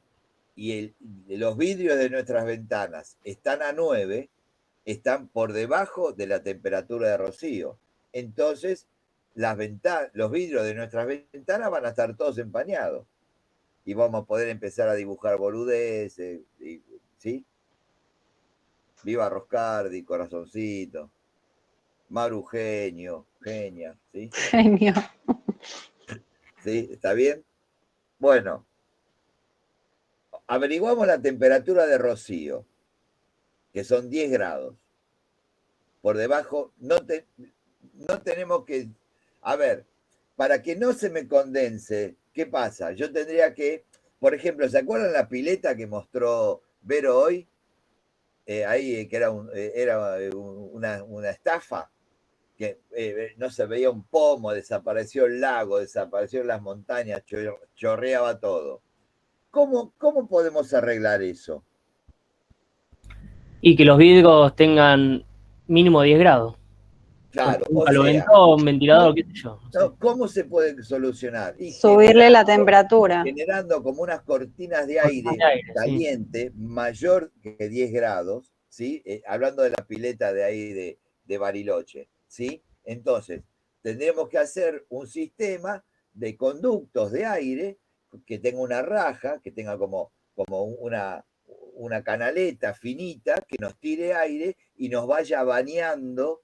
y los vidrios de nuestras ventanas están a 9, están por debajo de la temperatura de rocío. Entonces, los vidrios de nuestras ventanas van a estar todos empañados. Y vamos a poder empezar a dibujar boludeces, ¿sí? Viva Roscardi, corazoncito. Maru, genio, genia, ¿sí? Genio. ¿Sí? ¿Está bien? Bueno, averiguamos la temperatura de rocío, que son 10 grados. Por debajo, no tenemos que... A ver, para que no se me condense, ¿qué pasa? Yo tendría que, por ejemplo, ¿se acuerdan la pileta que mostró Vero hoy? Ahí que era una estafa, que no se veía un pomo, desapareció el lago, desaparecieron las montañas, chorreaba todo. ¿Cómo podemos arreglar eso? Y que los vidrios tengan mínimo 10 grados. Claro, un calovento, un ventilador, qué sé yo. No sé. ¿Cómo se puede solucionar? Y subirle la temperatura. Generando como unas cortinas de aire caliente, sí, mayor que 10 grados, ¿sí? Hablando de la pileta de ahí de Bariloche, ¿sí? Entonces, tendremos que hacer un sistema de conductos de aire que tenga una raja, que tenga como una canaleta finita que nos tire aire y nos vaya bañando,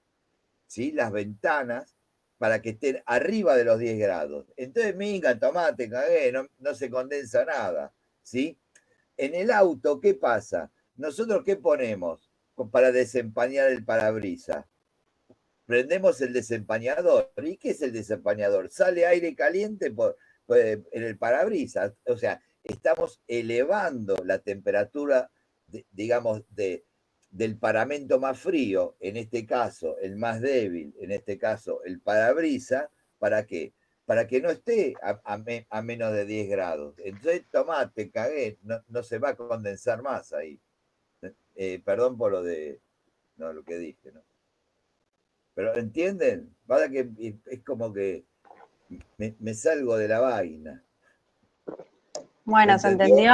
¿sí? Las ventanas para que estén arriba de los 10 grados. Entonces, minga, tomate, cagué, no se condensa nada, ¿sí? En el auto, ¿qué pasa? Nosotros, ¿qué ponemos para desempañar el parabrisas? Prendemos el desempañador. ¿Y qué es el desempañador? Sale aire caliente en el parabrisas. O sea, estamos elevando la temperatura, digamos, del paramento más frío, en este caso el más débil, en este caso el parabrisas. ¿Para qué? Para que no esté a menos de 10 grados. Entonces, tomate, cagué, no se va a condensar más ahí. Perdón por lo que dije, ¿no? Pero ¿entienden? Para que es como que me salgo de la vaina. Bueno, ¿se entendió?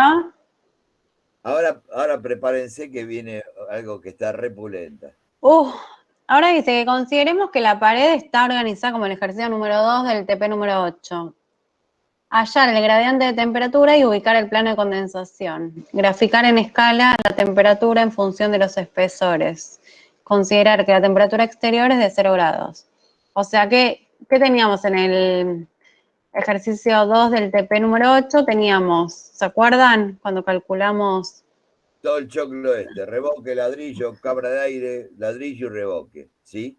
Ahora prepárense que viene algo que está repulenta. Ahora dice que consideremos que la pared está organizada como el ejercicio número 2 del TP número 8. Hallar el gradiente de temperatura y ubicar el plano de condensación. Graficar en escala la temperatura en función de los espesores. Considerar que la temperatura exterior es de 0 grados. O sea, ¿qué teníamos en el ejercicio 2 del TP número 8? Teníamos, ¿se acuerdan? Cuando calculamos... Todo el choclo revoque, ladrillo, cabra de aire, ladrillo y revoque, ¿sí?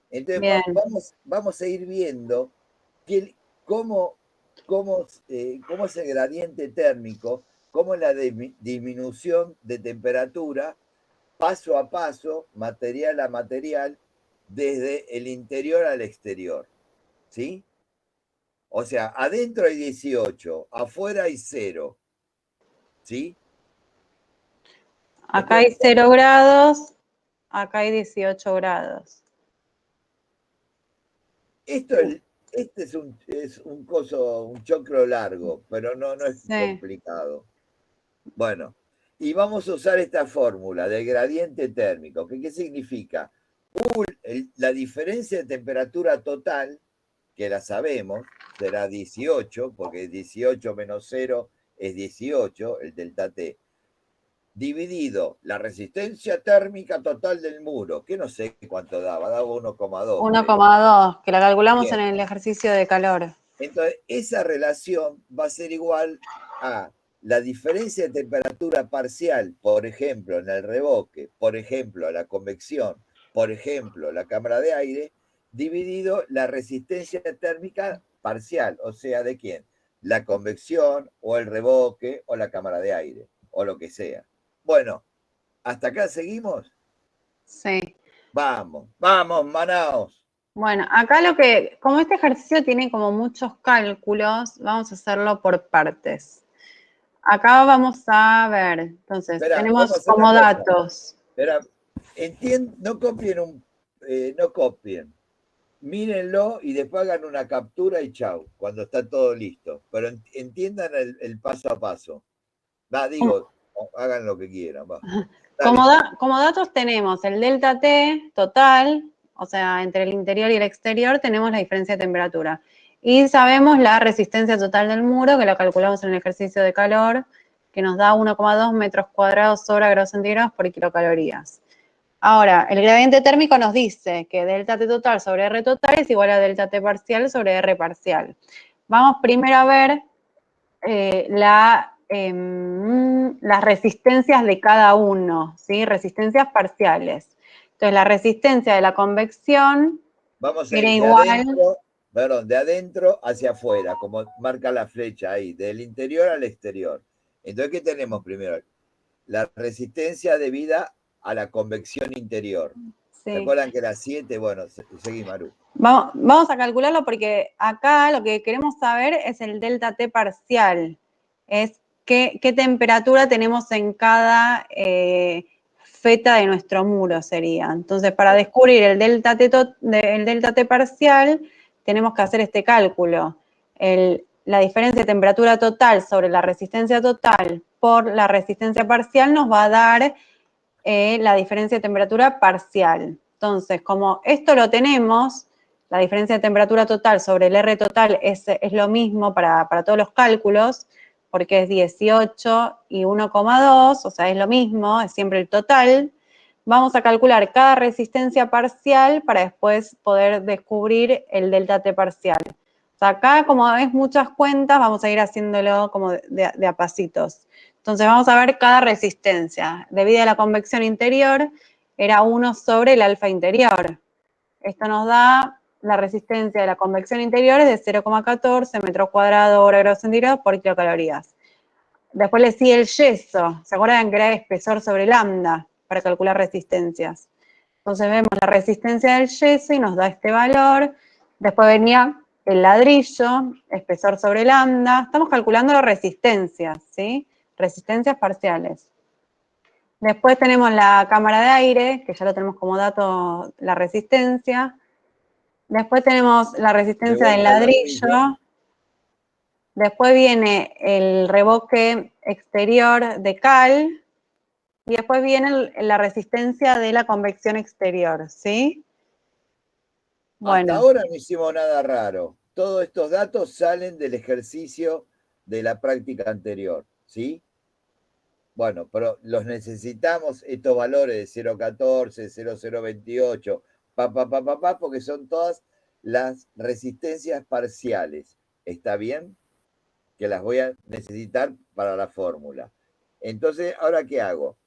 Entonces vamos a ir viendo cómo es el gradiente térmico, cómo es la disminución de temperatura, paso a paso, material a material, desde el interior al exterior, ¿sí? O sea, adentro hay 18, afuera hay 0, ¿sí? Acá hay 0 grados, acá hay 18 grados. Este es un choclo largo, pero no es complicado. Bueno, y vamos a usar esta fórmula del gradiente térmico. ¿Qué significa? La diferencia de temperatura total, que la sabemos, será 18, porque 18 menos 0 es 18, el delta T, dividido la resistencia térmica total del muro, que no sé cuánto daba 1,2. 1,2, que la calculamos en el ejercicio de calor. Entonces, esa relación va a ser igual a la diferencia de temperatura parcial, por ejemplo, en el revoque, por ejemplo, la convección, por ejemplo, la cámara de aire, dividido la resistencia térmica parcial, o sea, ¿de quién? La convección, o el revoque, o la cámara de aire, o lo que sea. Bueno, ¿hasta acá seguimos? Sí. Vamos, Manaos. Bueno, acá como este ejercicio tiene como muchos cálculos, vamos a hacerlo por partes. Acá vamos a ver, entonces, tenemos como datos. No copien no copien. Mírenlo y después hagan una captura y chau, cuando está todo listo. Pero entiendan el paso a paso. Hagan lo que quieran. Va. Como datos tenemos el delta T total, o sea, entre el interior y el exterior tenemos la diferencia de temperatura. Y sabemos la resistencia total del muro, que lo calculamos en el ejercicio de calor, que nos da 1,2 metros cuadrados sobre grados centígrados por kilocalorías. Ahora, el gradiente térmico nos dice que delta T total sobre R total es igual a delta T parcial sobre R parcial. Vamos primero a ver las resistencias de cada uno, ¿sí? Resistencias parciales. Entonces, la resistencia de la convección vamos a era ir igual... de adentro hacia afuera, como marca la flecha ahí, del interior al exterior. Entonces, ¿qué tenemos primero? La resistencia debida a la convección interior. Sí. ¿Se acuerdan que era 7? Bueno, seguí, Maru. Vamos a calcularlo porque acá lo que queremos saber es el delta T parcial. Es qué temperatura tenemos en cada feta de nuestro muro sería. Entonces, para descubrir el delta T parcial, tenemos que hacer este cálculo. La diferencia de temperatura total sobre la resistencia total por la resistencia parcial nos va a dar la diferencia de temperatura parcial. Entonces, como esto lo tenemos, la diferencia de temperatura total sobre el R total es lo mismo para todos los cálculos, porque es 18 y 1,2, o sea, es lo mismo, es siempre el total. Vamos a calcular cada resistencia parcial para después poder descubrir el delta T parcial. O sea, acá, como es muchas cuentas, vamos a ir haciéndolo como de a pasitos. Entonces vamos a ver cada resistencia. Debido a la convección interior, era 1 sobre el alfa interior. Esto nos da la resistencia de la convección interior es de 0,14 metros cuadrados hora grados centígrados por kilocalorías. Después le sigue el yeso. ¿Se acuerdan que era espesor sobre lambda para calcular resistencias? Entonces vemos la resistencia del yeso y nos da este valor. Después venía el ladrillo, espesor sobre lambda. Estamos calculando las resistencias, ¿sí? Resistencias parciales. Después tenemos la cámara de aire, que ya lo tenemos como dato, la resistencia. Después tenemos la resistencia del ladrillo. Después viene el revoque exterior de cal. Y después viene la resistencia de la convección exterior, ¿sí? Bueno. Hasta ahora no hicimos nada raro. Todos estos datos salen del ejercicio de la práctica anterior, ¿sí? Bueno, pero los necesitamos, estos valores de 0,14, 0,028, porque son todas las resistencias parciales. ¿Está bien? Que las voy a necesitar para la fórmula. Entonces, ¿ahora qué hago?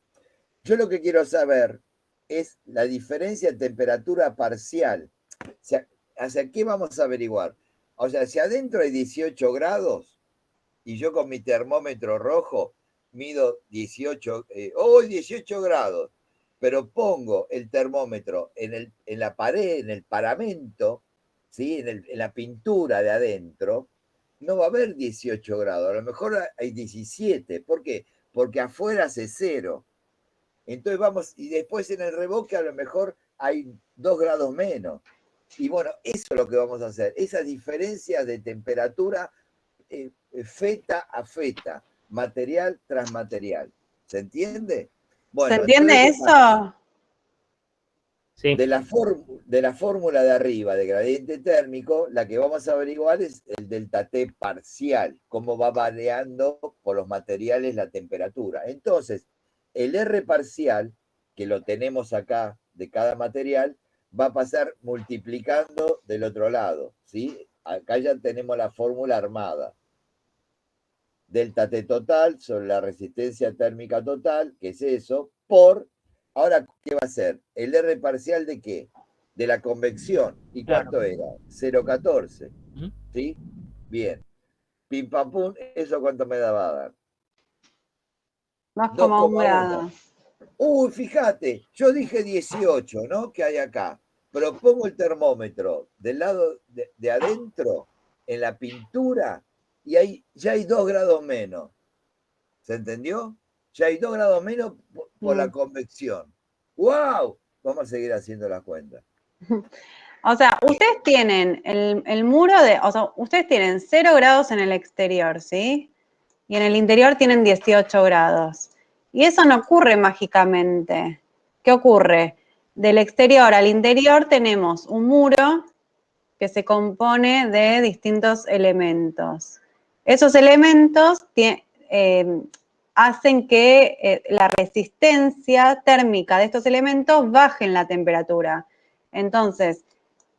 Yo lo que quiero saber es la diferencia de temperatura parcial. ¿Hacia qué vamos a averiguar? O sea, si adentro hay 18 grados y yo con mi termómetro rojo mido 18 grados, pero pongo el termómetro en la pared, en el paramento, ¿sí? en la pintura de adentro, no va a haber 18 grados, a lo mejor hay 17. ¿Por qué? Porque afuera hace 0. Entonces vamos, y después en el revoque a lo mejor hay 2 grados menos. Y bueno, eso es lo que vamos a hacer, esas diferencias de temperatura feta a feta, material tras material. ¿Se entiende? Bueno, ¿se entiende eso? Sí. De la fórmula de arriba de gradiente térmico, la que vamos a averiguar es el delta T parcial, cómo va variando por los materiales la temperatura. Entonces, el R parcial, que lo tenemos acá de cada material, va a pasar multiplicando del otro lado, ¿sí? Acá ya tenemos la fórmula armada. Delta T total sobre la resistencia térmica total, que es eso, por... Ahora, ¿qué va a ser? ¿El R parcial de qué? De la convección. ¿Y cuánto era? 0,14. ¿Sí? Bien. Pim pam pum, ¿eso cuánto me va a dar? 2,1 grados. Uy, fíjate, yo dije 18, ¿no? Que hay acá. Pero pongo el termómetro del lado de adentro, en la pintura, y ahí ya hay 2 grados menos. ¿Se entendió? Ya hay 2 grados menos por la convección. ¡Wow! Vamos a seguir haciendo las cuentas. O sea, ustedes tienen el muro o sea, ustedes tienen 0 grados en el exterior, ¿sí? Y en el interior tienen 18 grados. Y eso no ocurre mágicamente. ¿Qué ocurre? Del exterior al interior tenemos un muro que se compone de distintos elementos. Esos elementos hacen que la resistencia térmica de estos elementos baje en la temperatura. Entonces,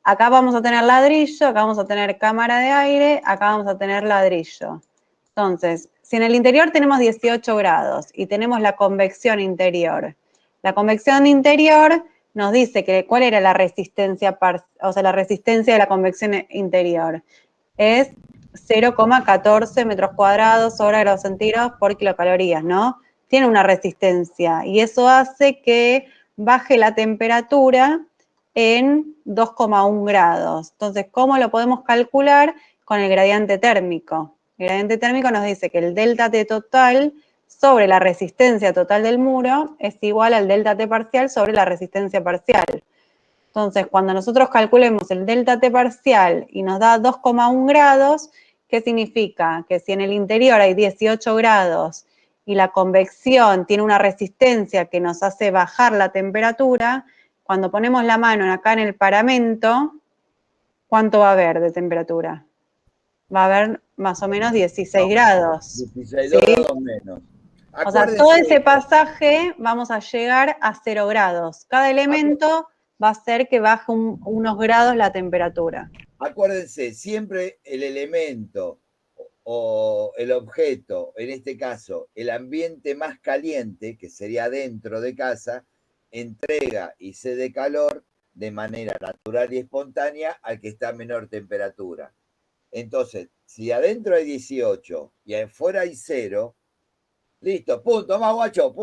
acá vamos a tener ladrillo, acá vamos a tener cámara de aire, acá vamos a tener ladrillo. Entonces, si en el interior tenemos 18 grados y tenemos la convección interior, la convección interior nos dice que cuál era la resistencia, o sea, la resistencia de la convección interior. Es 0,14 metros cuadrados sobre grados centígrados por kilocalorías, ¿no? Tiene una resistencia y eso hace que baje la temperatura en 2,1 grados. Entonces, ¿cómo lo podemos calcular? Con el gradiente térmico. El gradiente térmico nos dice que el delta T total sobre la resistencia total del muro es igual al delta T parcial sobre la resistencia parcial. Entonces, cuando nosotros calculemos el delta T parcial y nos da 2,1 grados, ¿qué significa? Que si en el interior hay 18 grados y la convección tiene una resistencia que nos hace bajar la temperatura, cuando ponemos la mano acá en el paramento, ¿cuánto va a haber de temperatura? Va a haber más o menos 16 grados. 16 ¿sí? grados menos. O sea, todo ese pasaje vamos a llegar a 0 grados. Cada elemento va a hacer que baje unos grados la temperatura. Acuérdense, siempre el elemento o el objeto, en este caso, el ambiente más caliente, que sería dentro de casa, entrega y cede calor de manera natural y espontánea al que está a menor temperatura. Entonces, si adentro hay 18 y afuera hay 0, listo, punto, más guacho,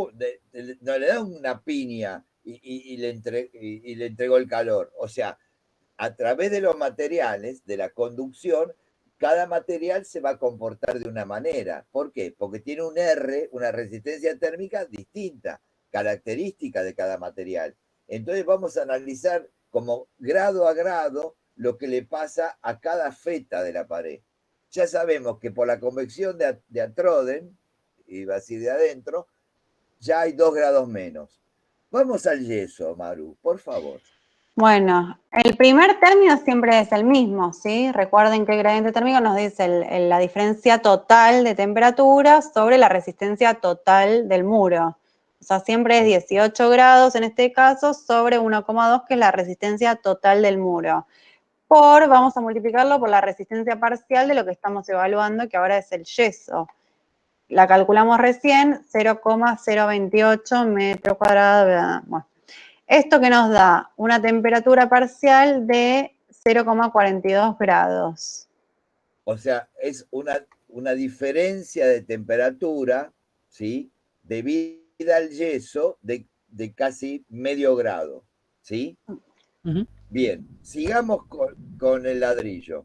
no le da una piña y le entregó el calor. O sea, a través de los materiales, de la conducción, cada material se va a comportar de una manera. ¿Por qué? Porque tiene un R, una resistencia térmica distinta, característica de cada material. Entonces vamos a analizar como grado a grado lo que le pasa a cada feta de la pared. Ya sabemos que por la convección de Atroden, iba a decir de adentro, ya hay 2 grados menos. Vamos al yeso, Maru, por favor. Bueno, el primer término siempre es el mismo, ¿sí? Recuerden que el gradiente térmico nos dice la diferencia total de temperatura sobre la resistencia total del muro. O sea, siempre es 18 grados en este caso sobre 1,2, que es la resistencia total del muro. Vamos a multiplicarlo por la resistencia parcial de lo que estamos evaluando, que ahora es el yeso. La calculamos recién, 0,028 metros cuadrados. Bueno. Esto que nos da una temperatura parcial de 0,42 grados. O sea, es una diferencia de temperatura, ¿sí? Debida al yeso de casi medio grado, ¿sí? Uh-huh. Bien, sigamos con el ladrillo.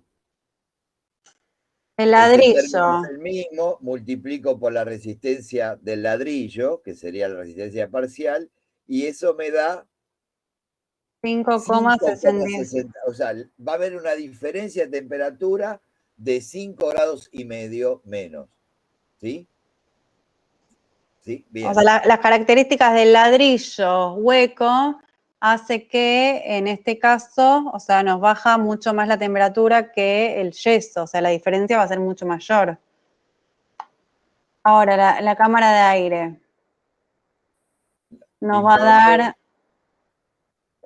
El ladrillo. Es el mismo, multiplico por la resistencia del ladrillo, que sería la resistencia parcial, y eso me da 5,60. O sea, va a haber una diferencia de temperatura de 5 grados y medio menos. ¿Sí? ¿Sí? Bien. O sea, las características del ladrillo hueco hace que en este caso, o sea, nos baja mucho más la temperatura que el yeso, o sea, la diferencia va a ser mucho mayor. Ahora, la cámara de aire nos va a dar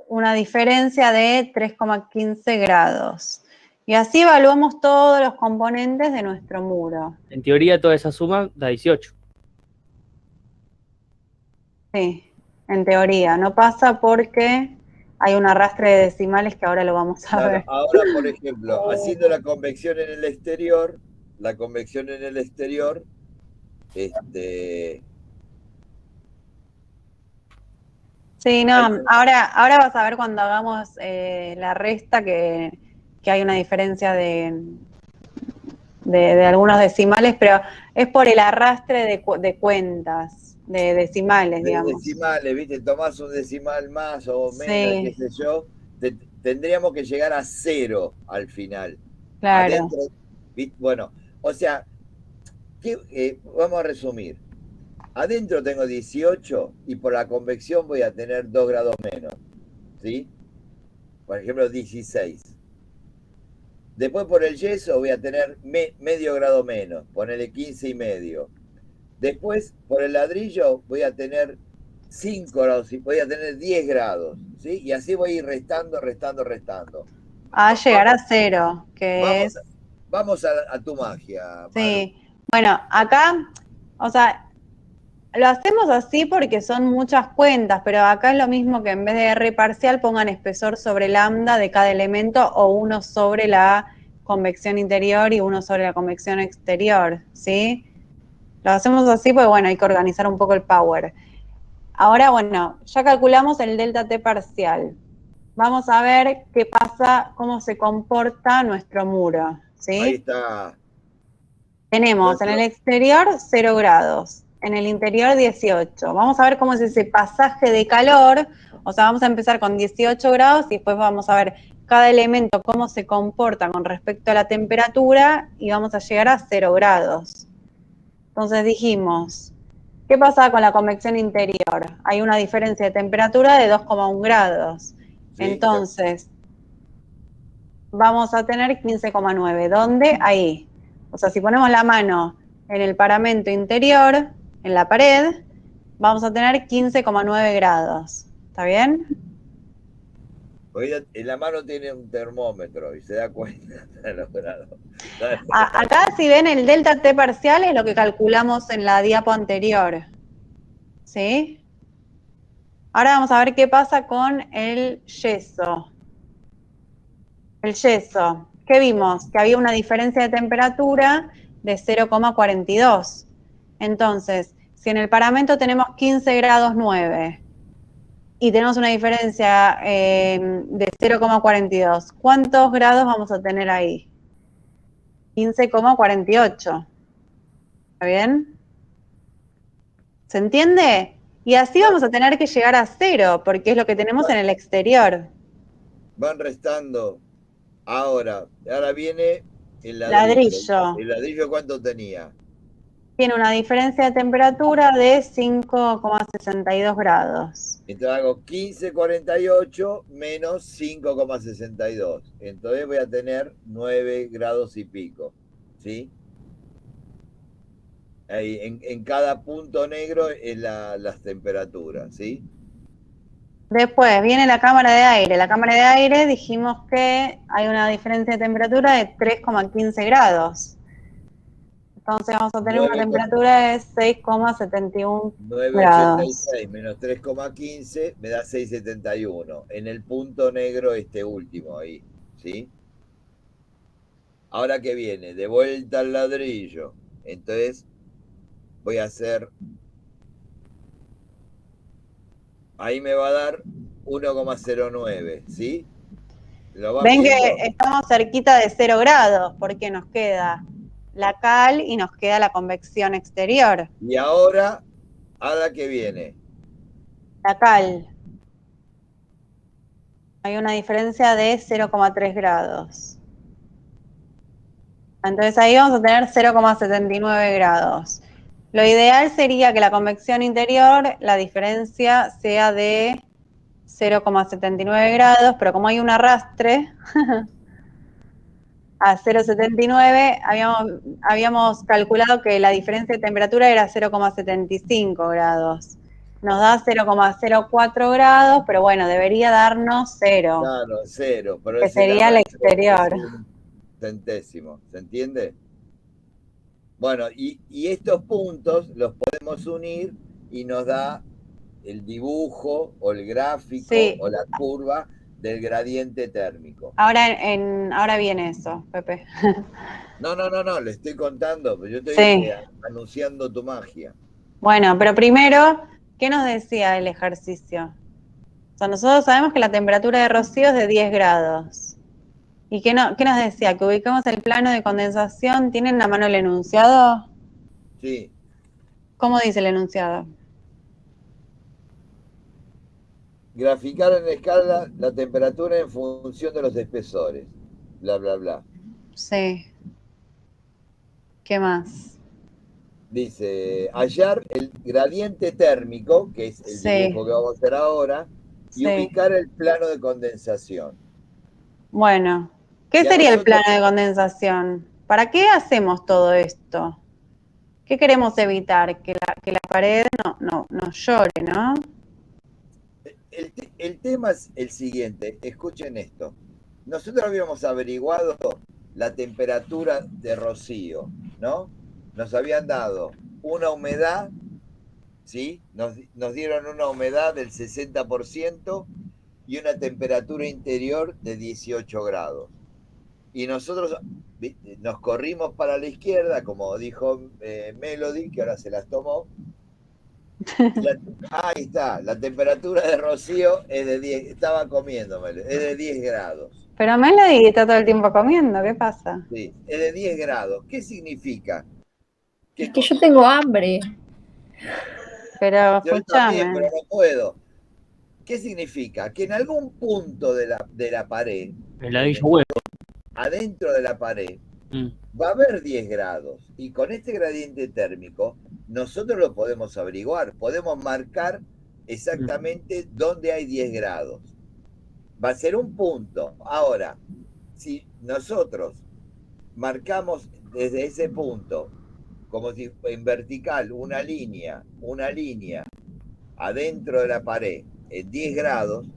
una diferencia de 3,15 grados. Y así evaluamos todos los componentes de nuestro muro. En teoría, toda esa suma da 18. Sí, en teoría. No pasa porque hay un arrastre de decimales que ahora lo vamos a ver. Ahora, por ejemplo, haciendo la convección en el exterior, Sí, no, ahora vas a ver cuando hagamos la resta que hay una diferencia de algunos decimales, pero es por el arrastre de cuentas. de decimales, de digamos. decimales, ¿viste? Tomás un decimal más o menos, Sí. qué sé yo, tendríamos que llegar a 0 al final. Claro. Adentro, ¿viste? Bueno, o sea, vamos a resumir. Adentro tengo 18 y por la convección voy a tener 2 grados menos, ¿sí? Por ejemplo, 16. Después por el yeso voy a tener medio grado menos, ponele 15 y medio. Después por el ladrillo voy a tener 5 grados y voy a tener 10 grados, ¿sí? Y así voy a ir restando. A llegar a 0, que es... Vamos a tu magia, Maru. Sí, bueno, acá, o sea, lo hacemos así porque son muchas cuentas, pero acá es lo mismo que en vez de R parcial pongan espesor sobre lambda de cada elemento o uno sobre la convección interior y uno sobre la convección exterior, ¿sí? Lo hacemos así porque, bueno, hay que organizar un poco el power. Ahora, bueno, ya calculamos el delta T parcial. Vamos a ver qué pasa, cómo se comporta nuestro muro, ¿sí? Ahí está. Tenemos en el exterior 0 grados, en el interior 18. Vamos a ver cómo es ese pasaje de calor, o sea, vamos a empezar con 18 grados y después vamos a ver cada elemento cómo se comporta con respecto a la temperatura y vamos a llegar a 0 grados. Entonces dijimos, ¿qué pasa con la convección interior? Hay una diferencia de temperatura de 2,1 grados. Sí, entonces, vamos a tener 15,9. ¿Dónde? Ahí. O sea, si ponemos la mano en el paramento interior, en la pared, vamos a tener 15,9 grados. ¿Está bien? Porque en la mano tiene un termómetro y se da cuenta de los grados. Acá, si ven, el delta T parcial es lo que calculamos en la diapo anterior. ¿Sí? Ahora vamos a ver qué pasa con el yeso. El yeso. ¿Qué vimos? Que había una diferencia de temperatura de 0,42. Entonces, si en el paramento tenemos 15 grados 9 y tenemos una diferencia de 0,42, ¿cuántos grados vamos a tener ahí? 15,48. ¿Está bien? ¿Se entiende? Y así vamos a tener que llegar a 0, porque es lo que tenemos en el exterior. Van restando. Ahora viene el Ladrillo. ¿El ladrillo cuánto tenía? Tiene una diferencia de temperatura de 5,62 grados. Entonces hago 15,48 menos 5,62. Entonces voy a tener 9 grados y pico. ¿Sí? Ahí, en cada punto negro es las temperaturas, ¿sí? Después viene la cámara de aire. La cámara de aire dijimos que hay una diferencia de temperatura de 3,15 grados. Entonces vamos a tener una temperatura de 6,71 grados. 9,86 menos 3,15 me da 6,71. En el punto negro este último ahí, ¿sí? Ahora que viene, de vuelta al ladrillo. Entonces voy a hacer... Ahí me va a dar 1,09, ¿sí? ¿Lo van Ven viendo? que estamos cerquita de 0 grados, porque nos queda la cal y nos queda la convección exterior. Y ahora que viene. La cal. Hay una diferencia de 0,3 grados. Entonces ahí vamos a tener 0,79 grados. Lo ideal sería que la convección interior, la diferencia sea de 0,79 grados, pero como hay un arrastre a 0,79, habíamos calculado que la diferencia de temperatura era 0,75 grados. Nos da 0,04 grados, pero bueno, debería darnos 0. Claro, 0. Pero que sería el exterior. Centésimo, ¿se entiende? Bueno, y estos puntos los podemos unir y nos da el dibujo o el gráfico o la curva del gradiente térmico. Ahora viene eso, Pepe. No, le estoy contando, yo estoy anunciando tu magia. Bueno, pero primero, ¿qué nos decía el ejercicio? O sea, nosotros sabemos que la temperatura de rocío es de 10 grados. ¿Y qué nos decía? Que ubicamos el plano de condensación. ¿Tienen a mano el enunciado? Sí. ¿Cómo dice el enunciado? graficar en escala la temperatura en función de los espesores, bla, bla, bla. Sí. ¿Qué más? Dice, hallar el gradiente térmico, que es el Sí. dibujo que vamos a hacer ahora, y Sí. ubicar el plano de condensación. Bueno, ¿qué Y a sería el nosotros- plano de condensación? ¿Para qué hacemos todo esto? ¿Qué queremos evitar? Que la pared no llore, ¿no? El tema es el siguiente, escuchen esto. Nosotros habíamos averiguado la temperatura de rocío, ¿no? Nos habían dado una humedad, ¿sí? Nos dieron una humedad del 60% y una temperatura interior de 18 grados. Y nosotros nos corrimos para la izquierda, como dijo Melody, que ahora se las tomó. Ahí está, la temperatura de Rocío es de 10, estaba comiendo, es de 10 grados. Pero Melody está todo el tiempo comiendo, ¿qué pasa? Sí, es de 10 grados. ¿Qué significa? Es que yo tengo hambre. Pero Yo también, escúchame. pero no puedo. ¿Qué significa? Que en algún punto de la pared, Heladillo huevo. adentro de la pared, va a haber 10 grados. Y con este gradiente térmico, nosotros lo podemos averiguar. Podemos marcar exactamente dónde hay 10 grados. Va a ser un punto. Ahora, si nosotros marcamos desde ese punto, como si en vertical, una línea, adentro de la pared, en 10 grados,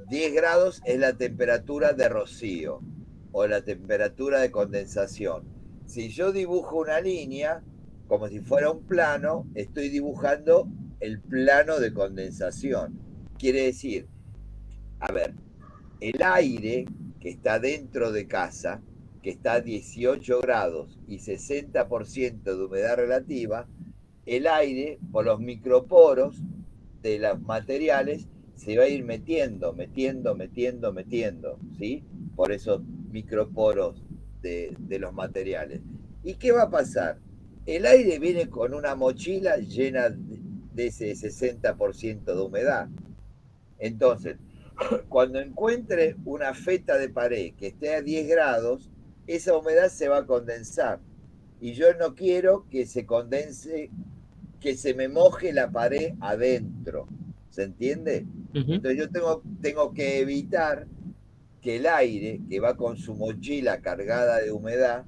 10 grados es la temperatura de rocío o la temperatura de condensación. Si yo dibujo una línea, como si fuera un plano, estoy dibujando el plano de condensación. Quiere decir, a ver, el aire que está dentro de casa, que está a 18 grados y 60% de humedad relativa, el aire, por los microporos de los materiales, se va a ir metiendo, ¿sí? Por esos microporos de los materiales. ¿Y qué va a pasar? El aire viene con una mochila llena de ese 60% de humedad. Entonces, cuando encuentre una feta de pared que esté a 10 grados, esa humedad se va a condensar. Y yo no quiero que se condense, que se me moje la pared adentro. ¿Se entiende? Entonces yo tengo que evitar que el aire, que va con su mochila cargada de humedad,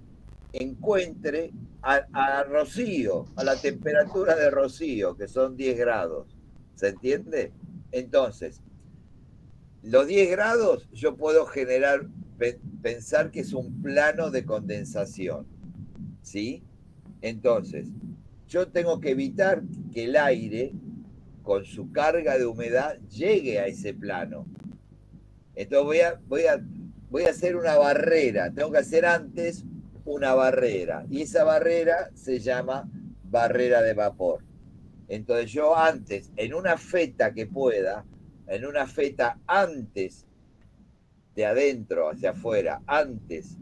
encuentre a rocío, a la temperatura de rocío, que son 10 grados. ¿Se entiende? Entonces, los 10 grados yo puedo pensar que es un plano de condensación, ¿sí? Entonces, yo tengo que evitar que el aire, con su carga de humedad, llegue a ese plano. Entonces voy a hacer una barrera, tengo que hacer antes una barrera, y esa barrera se llama barrera de vapor. Entonces yo antes, en una feta que pueda, en una feta antes de adentro hacia afuera, antes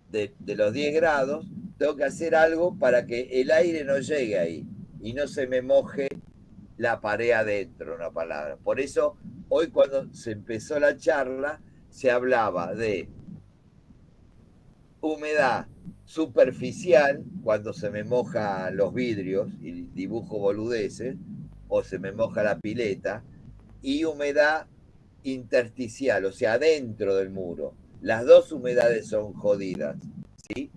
de los 10 grados, tengo que hacer algo para que el aire no llegue ahí y no se me moje la pared adentro, una palabra. Por eso, hoy cuando se empezó la charla, se hablaba de humedad superficial, cuando se me moja los vidrios y dibujo boludeces, o se me moja la pileta, y humedad intersticial, o sea, dentro del muro. Las dos humedades son jodidas, ¿sí?